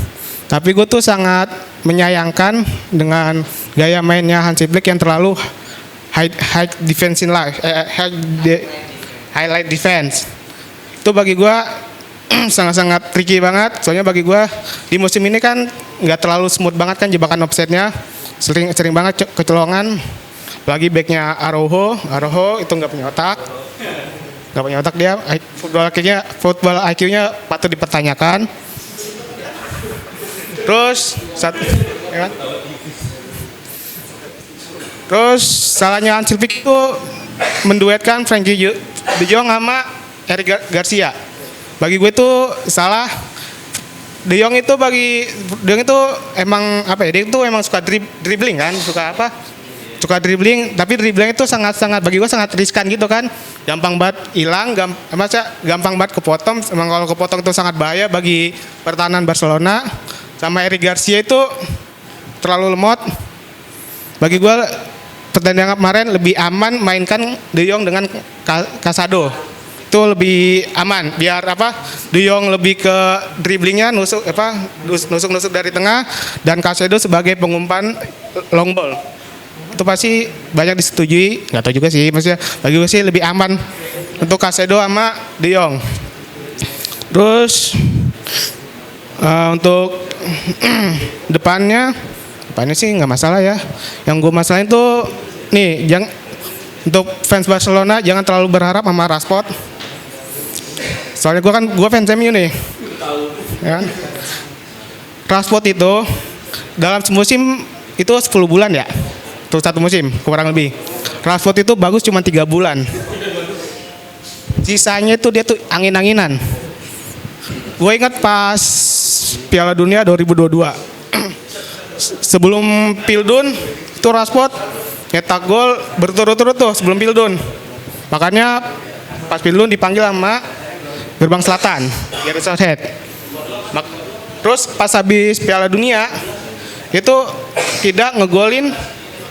Tapi gue tuh sangat menyayangkan dengan gaya mainnya Hansi Flick yang terlalu high defensive highlight defense. Itu bagi gue sangat-sangat tricky banget. Soalnya bagi gue di musim ini kan nggak terlalu smooth banget kan jebakan offsetnya. Sering banget kecolongan. Lagi backnya Araujo itu nggak punya otak. Nggak punya otak dia. Football IQ-nya patut dipertanyakan. Terus ya kan? Terus salahnya Hansi Flick itu menduetkan Frankie De Jong sama Eric Garcia. Bagi gue itu salah. De Jong itu emang apa ya? Dia itu emang suka dribbling kan, suka dribbling, tapi dribbling itu sangat bagi gue sangat riskan gitu kan. Gampang banget hilang, gampang banget kepotong. Emang kalau kepotong itu sangat bahaya bagi pertahanan Barcelona. Sama Eric Garcia itu terlalu lemot. Bagi gue pertandingan kemarin lebih aman mainkan De Jong dengan Casado. Itu lebih aman. Biar De Jong lebih ke dribblingnya nusuk dari tengah dan Casado sebagai pengumpan long ball. Itu pasti banyak disetujui. Nggak tahu juga sih, maksudnya bagi gue sih lebih aman untuk Casado sama De Jong. Terus untuk depannya sih nggak masalah ya. Yang gue masalahin tuh nih, untuk fans Barcelona jangan terlalu berharap sama Rashford. Soalnya gue fans MU nih. Ya. Rashford itu dalam semusim itu 10 bulan ya. Terus 1 musim kurang lebih. Rashford itu bagus cuma 3 bulan. Sisanya itu dia tuh angin-anginan. Gue ingat pas Piala Dunia 2022. Sebelum Pildun itu Rashford nyetak gol berturut-turut tuh sebelum Pildun. Makanya pas Pildun dipanggil sama Gerbang Selatan, Gareth Southgate. Terus pas habis Piala Dunia itu tidak ngegolin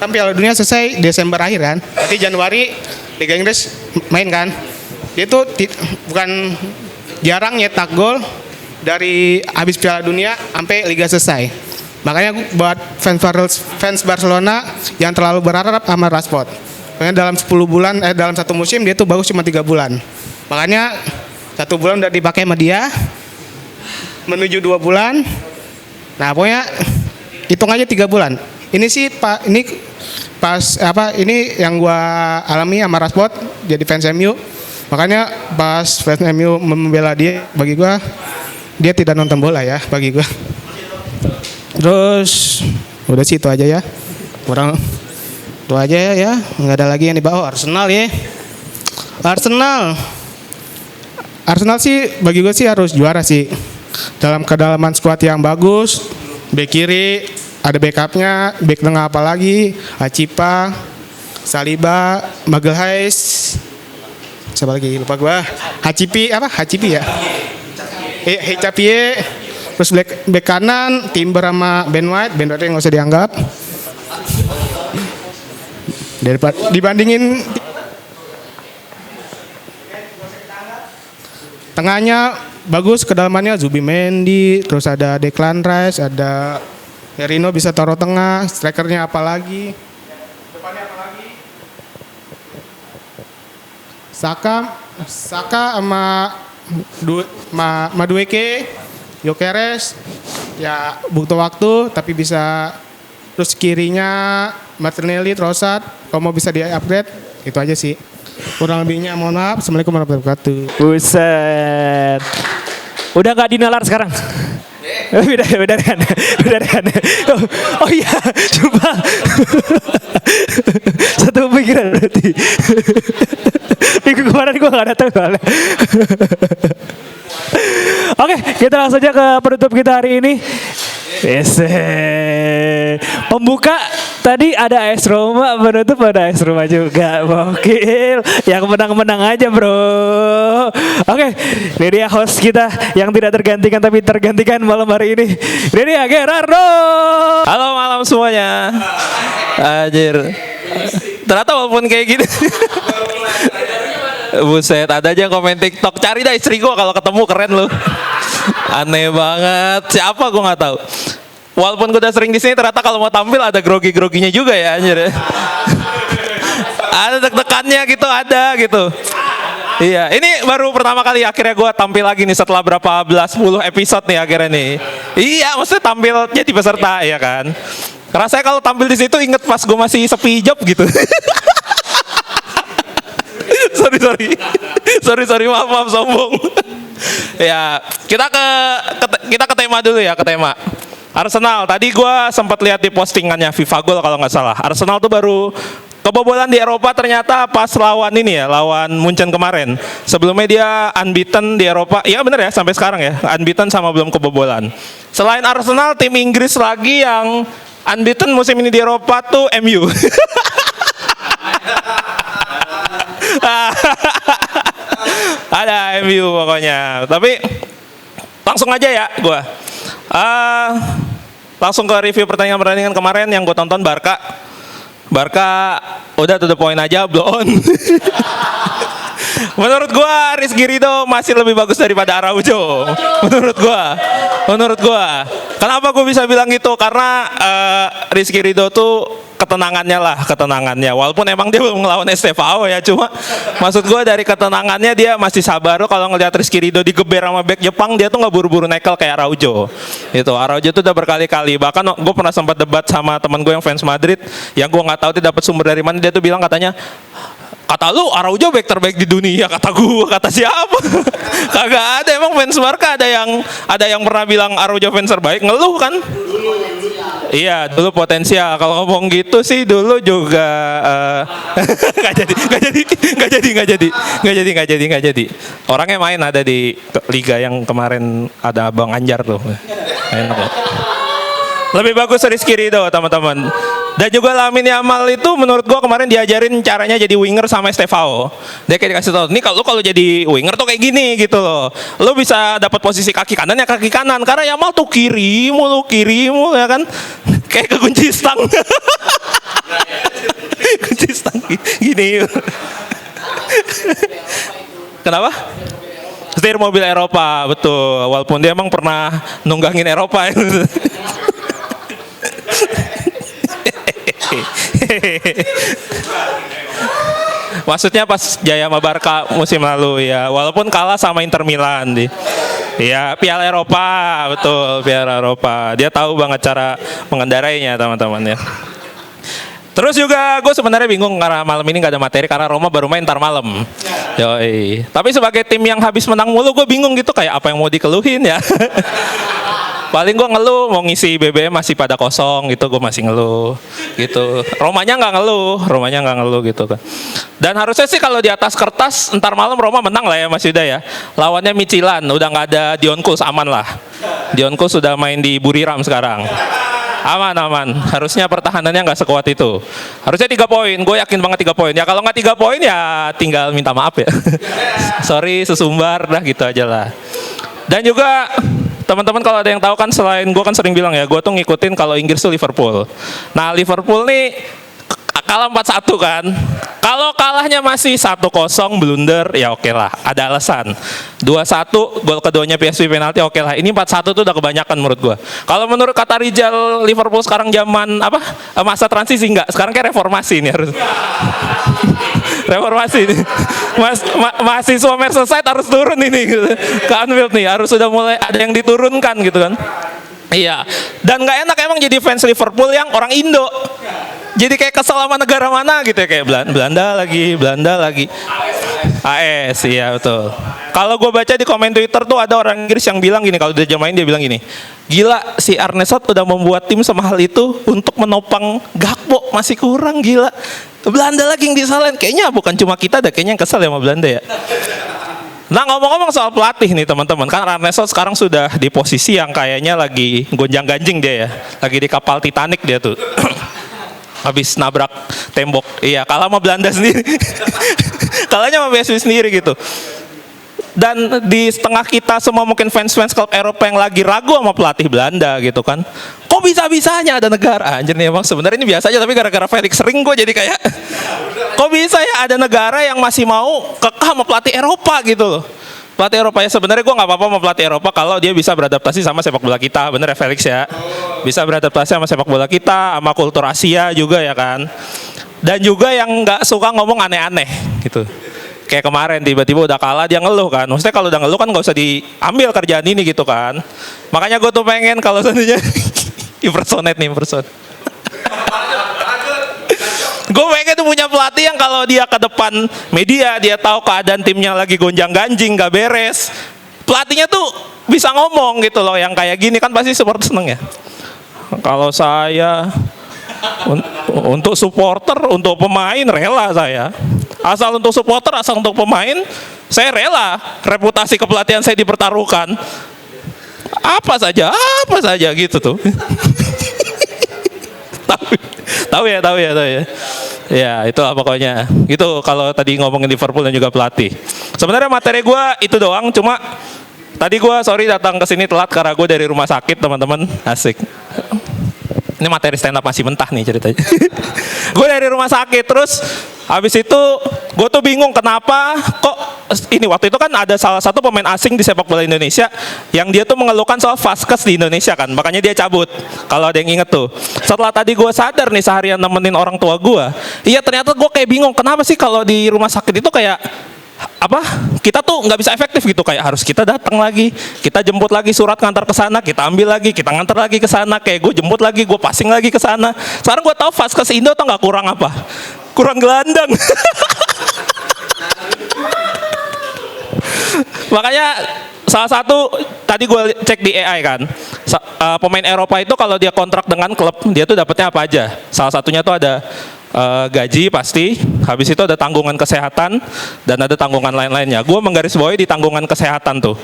kan Piala Dunia selesai Desember akhir kan. Nanti Januari Liga Inggris main kan. Dia itu bukan jarang nyetak gol dari habis Piala Dunia sampai Liga selesai. Makanya buat fans Barcelona jangan terlalu berharap sama Rashford. Makanya dalam 10 bulan dalam 1 musim dia tuh bagus cuma 3 bulan. Makanya 1 bulan udah dipakai sama dia menuju 2 bulan. Nah, pokoknya hitung aja 3 bulan. Ini sih ini yang gua alami sama Rashford jadi fans MU. Makanya pas fans MU membela dia, bagi gua dia tidak nonton bola ya bagi gua. Terus udah sih itu aja ya. Kurang itu aja ya, nggak ada lagi yang dibawa. Arsenal ya. Arsenal sih bagi gue sih harus juara sih. Dalam kedalaman skuad yang bagus, bek kiri ada backupnya, back tengah apalagi, Acipa, Saliba, Magalhaes, siapa lagi lupa gue, Hacipi ya, Hecapie, terus back kanan Timber sama Ben White yang nggak usah dianggap. Dibandingin tengahnya bagus, kedalamannya Zubimendi, terus ada Declan Rice, ada Merino bisa taruh tengah, strikernya apalagi, depannya apalagi, Saka sama Madueke, Gyökeres, ya butuh waktu tapi bisa. Terus kirinya Martinelli, Trossard, kalau mau bisa di-upgrade, itu aja sih. Kurang lebihnya mohon maaf. Assalamualaikum warahmatullahi wabarakatuh. Buset. Udah nggak dinalar sekarang? Udah kan? Oh iya, coba. Satu pikiran berarti. Minggu kemarin gue nggak datang soalnya. Oke, kita langsung aja ke penutup kita hari ini. Pembuka Tadi ada AS Roma, penutup ada AS Roma juga. Gokil. Yang menang-menang aja, bro. Oke, ini dia host kita yang tidak tergantikan tapi tergantikan malam hari ini. Ini dia Gerardo. Halo malam semuanya. Anjir. Ternyata walaupun kayak gini. Buset, ada aja yang komen TikTok. Cari dah istri gue kalau ketemu, keren lu. Aneh banget. Siapa gue nggak tahu. Walaupun gue udah sering di sini, ternyata kalau mau tampil ada grogi-groginya juga ya, anjir. Ada deg-degannya gitu, ada gitu. Iya, ini baru pertama kali akhirnya gue tampil lagi nih setelah berapa belas 10 episode nih akhirnya nih. Iya, maksudnya tampil jadi peserta ya kan. Karena saya kalau tampil di situ inget pas gue masih sepi job gitu. sorry maaf sombong. Ya, kita ke tema dulu ya, ke tema. Arsenal, tadi gue sempat lihat di postingannya FIFA Goal kalau nggak salah. Arsenal tuh baru kebobolan di Eropa ternyata pas lawan ini ya, lawan Munchen kemarin. Sebelumnya dia unbeaten di Eropa, iya bener ya sampai sekarang ya, unbeaten sama belum kebobolan. Selain Arsenal, tim Inggris lagi yang unbeaten musim ini di Eropa tuh MU. Ada MU pokoknya. Tapi langsung aja ya gue. Langsung ke review pertandingan kemarin yang gue tonton. Barca udah to the point aja, blow on. Menurut gue Rizky Ridho masih lebih bagus daripada Araujo. Menurut gue. Kenapa gue bisa bilang gitu? Karena Rizky Ridho tuh ketenangannya. Walaupun emang dia belum ngelawan Estevao ya, cuma maksud gue dari ketenangannya dia masih sabar. Kalau ngelihat Rizky Ridho digeber sama bek Jepang, dia tuh nggak buru-buru nekel kayak Araujo. Araujo tuh udah berkali-kali. Bahkan gue pernah sempat debat sama teman gue yang fans Madrid, yang gue nggak tahu dia dapat sumber dari mana. Dia tuh bilang kata lu Araujo bek terbaik di dunia, kata siapa? Kagak ada. Emang fans Barca ada yang pernah bilang Araujo fans terbaik? Ngeluh kan? Iya, dulu potensial. Kalau ngomong gitu sih dulu juga nggak jadi. Orangnya main ada di liga yang kemarin ada Bang Anjar tuh. Enak ya. Lebih bagus Rizky Ridho, teman-teman. Dan juga Lamine Yamal itu menurut gua kemarin diajarin caranya jadi winger sama Estevao. Dia kayak dikasih tahu, nih kalau jadi winger tuh kayak gini gitu loh. Lo bisa dapat posisi kaki kanan ya kaki kanan. Karena Yamal tuh kiri mulu ya kan. Kayak kekunci stang. Kunci stang gini. Kenapa? Setir mobil Eropa, betul. Walaupun dia emang pernah nunggangin Eropa. Maksudnya pas Jaya sama Barca musim lalu ya, walaupun kalah sama Inter Milan di ya Piala Eropa, betul, Piala Eropa. Dia tahu banget cara mengendarainya, teman-teman ya. Terus juga gue sebenarnya bingung karena malam ini nggak ada materi karena Roma baru main ntar malam. Yoi. Tapi sebagai tim yang habis menang mulu gue bingung gitu kayak apa yang mau dikeluhin ya. Paling gue ngeluh mau ngisi BBM masih pada kosong gitu, gue masih ngeluh gitu. Romanya nggak ngeluh gitu kan. Dan harusnya sih kalau di atas kertas ntar malam Roma menang lah ya Mas Yuda ya. Lawannya Midtjylland, udah nggak ada Dion Kuls, aman lah. Dion Kuls sudah main di Buriram sekarang. Aman. Harusnya pertahanannya nggak sekuat itu. Harusnya 3 poin. Gue yakin banget 3 poin. Ya kalau nggak 3 poin ya tinggal minta maaf ya. Sorry sesumbar dah gitu aja lah. Dan juga teman-teman kalau ada yang tahu kan selain gue kan sering bilang ya, gue tuh ngikutin kalau Inggris tuh Liverpool. Nah Liverpool nih kalah 4-1 kan. Kalau kalahnya masih 1-0 blunder ya oke lah, ada alasan. 2-1 gol keduanya PSV penalti oke lah. Ini 4-1 tuh udah kebanyakan menurut gua. Kalau menurut kata Rijal Liverpool sekarang zaman apa? Masa transisi enggak? Sekarang kayak reformasi nih harus. Reformasi nih. Mahasiswa Merseyside harus turun ini gitu. Ke Anfield nih harus sudah mulai ada yang diturunkan gitu kan. Iya. Dan nggak enak emang jadi fans Liverpool yang orang Indo. Jadi kayak kesel sama negara mana gitu ya, kayak Belanda lagi. AS, iya betul. Kalau gue baca di komen Twitter tuh ada orang Inggris yang bilang gini, kalau dia main dia bilang gini, gila si Arne Slot udah membuat tim semahal itu untuk menopang Gakpo, masih kurang gila. Belanda lagi yang disalahin, kayaknya bukan cuma kita dah, kayaknya yang kesel ya sama Belanda ya. Nah ngomong-ngomong soal pelatih nih teman-teman, kan Arne Slot sekarang sudah di posisi yang kayaknya lagi gonjang-ganjing dia ya, lagi di kapal Titanic dia tuh. habis nabrak tembok. Iya, kalah sama Belanda sendiri. Kalahnya sama PSV sendiri gitu. Dan di setengah kita semua mungkin fans-fans klub Eropa yang lagi ragu sama pelatih Belanda gitu kan. Kok bisa-bisanya ada negara, anjir nih emang sebenarnya ini biasa aja, tapi gara-gara Felix sering gue jadi kayak kok bisa ya ada negara yang masih mau kekeh sama pelatih Eropa gitu loh. Pelatih Eropa ya sebenarnya gue nggak apa-apa sama pelatih Eropa kalau dia bisa beradaptasi sama sepak bola kita, bener ya Felix ya. Bisa beradaptasi sama sepak bola kita, sama kultur Asia juga ya kan. Dan juga yang nggak suka ngomong aneh-aneh gitu. Kayak kemarin tiba-tiba udah kalah dia ngeluh kan. Maksudnya kalau udah ngeluh kan gak usah diambil kerjaan ini gitu kan. Makanya gue tuh pengen kalau seandainya impersonate. Gue pengen tuh punya pelatih yang kalau dia ke depan media dia tahu keadaan timnya lagi gonjang-ganjing gak beres. Pelatihnya tuh bisa ngomong gitu loh, yang kayak gini kan pasti supporter seneng ya. Kalau saya untuk supporter, untuk pemain rela saya. Asal untuk supporter, asal untuk pemain, saya rela reputasi kepelatihan saya dipertaruhkan. Apa saja gitu tuh. tahu ya. Ya, itulah pokoknya. Itu kalau tadi ngomongin Liverpool dan juga pelatih. Sebenarnya materi gue itu doang, cuma tadi gue sorry datang ke sini telat karena gue dari rumah sakit, teman-teman. Asik. Ini materi stand up masih mentah nih ceritanya. Gue dari rumah sakit, terus habis itu gue tuh bingung kenapa kok ini waktu itu kan ada salah satu pemain asing di sepak bola Indonesia yang dia tuh mengeluhkan soal vaskes di Indonesia kan, makanya dia cabut. Kalau ada yang inget tuh. Setelah tadi gue sadar nih seharian nemenin orang tua gue, iya ternyata gue kayak bingung kenapa sih kalau di rumah sakit itu kayak apa, kita tuh nggak bisa efektif gitu, kayak harus kita datang lagi, kita jemput lagi surat ngantar ke sana, kita ambil lagi, kita ngantar lagi ke sana, kayak gue jemput lagi, gue passing lagi ke sana. Sekarang gue tahu vaskes Indo tuh nggak kurang apa, kurang gelandang. Makanya salah satu tadi gue cek di AI kan, pemain Eropa itu kalau dia kontrak dengan klub dia tuh dapatnya apa aja. Salah satunya tuh ada gaji pasti, habis itu ada tanggungan kesehatan dan ada tanggungan lain-lainnya. Gue menggarisbawahi di tanggungan kesehatan tuh.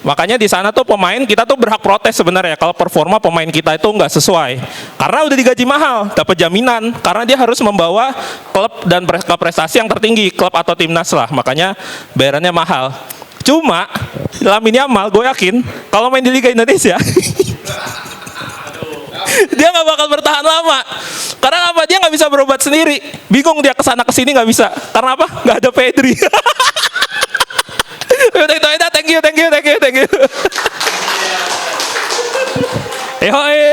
Makanya di sana tuh pemain kita tuh berhak protes sebenarnya kalau performa pemain kita itu nggak sesuai. Karena udah digaji mahal, dapat jaminan. Karena dia harus membawa klub dan prestasi yang tertinggi, klub atau timnas lah. Makanya bayarannya mahal. Cuma Lamine Yamal gue yakin kalau main di Liga Indonesia dia nggak bakal bertahan lama. Karena apa? Dia nggak bisa berobat sendiri. Bingung dia kesana kesini nggak bisa. Karena apa? Nggak ada Pedri. Thank you.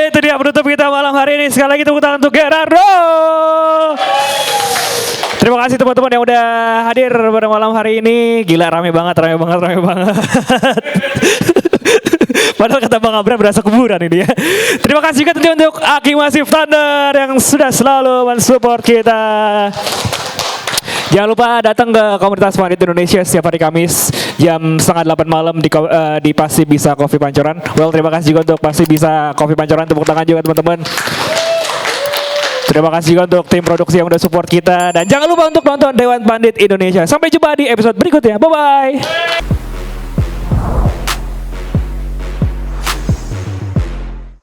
Itu dia penutup kita malam hari ini. Sekali lagi tepuk tangan untuk Gerardo. Terima kasih teman-teman yang udah hadir pada malam hari ini. Gila rame banget. Padahal kata Bang Abra berasa kuburan ini ya. Terima kasih juga untuk Aki Massive Thunder yang sudah selalu mensupport kita. Jangan lupa datang ke komunitas Pandit Indonesia setiap hari Kamis jam 7:30 malam di Pasti Bisa Coffee Pancoran. Well, terima kasih juga untuk Pasti Bisa Coffee Pancoran. Tepuk tangan juga teman-teman. Terima kasih juga untuk tim produksi yang udah support kita. Dan jangan lupa untuk nonton Dewan Pandit Indonesia. Sampai jumpa di episode berikutnya. Bye-bye.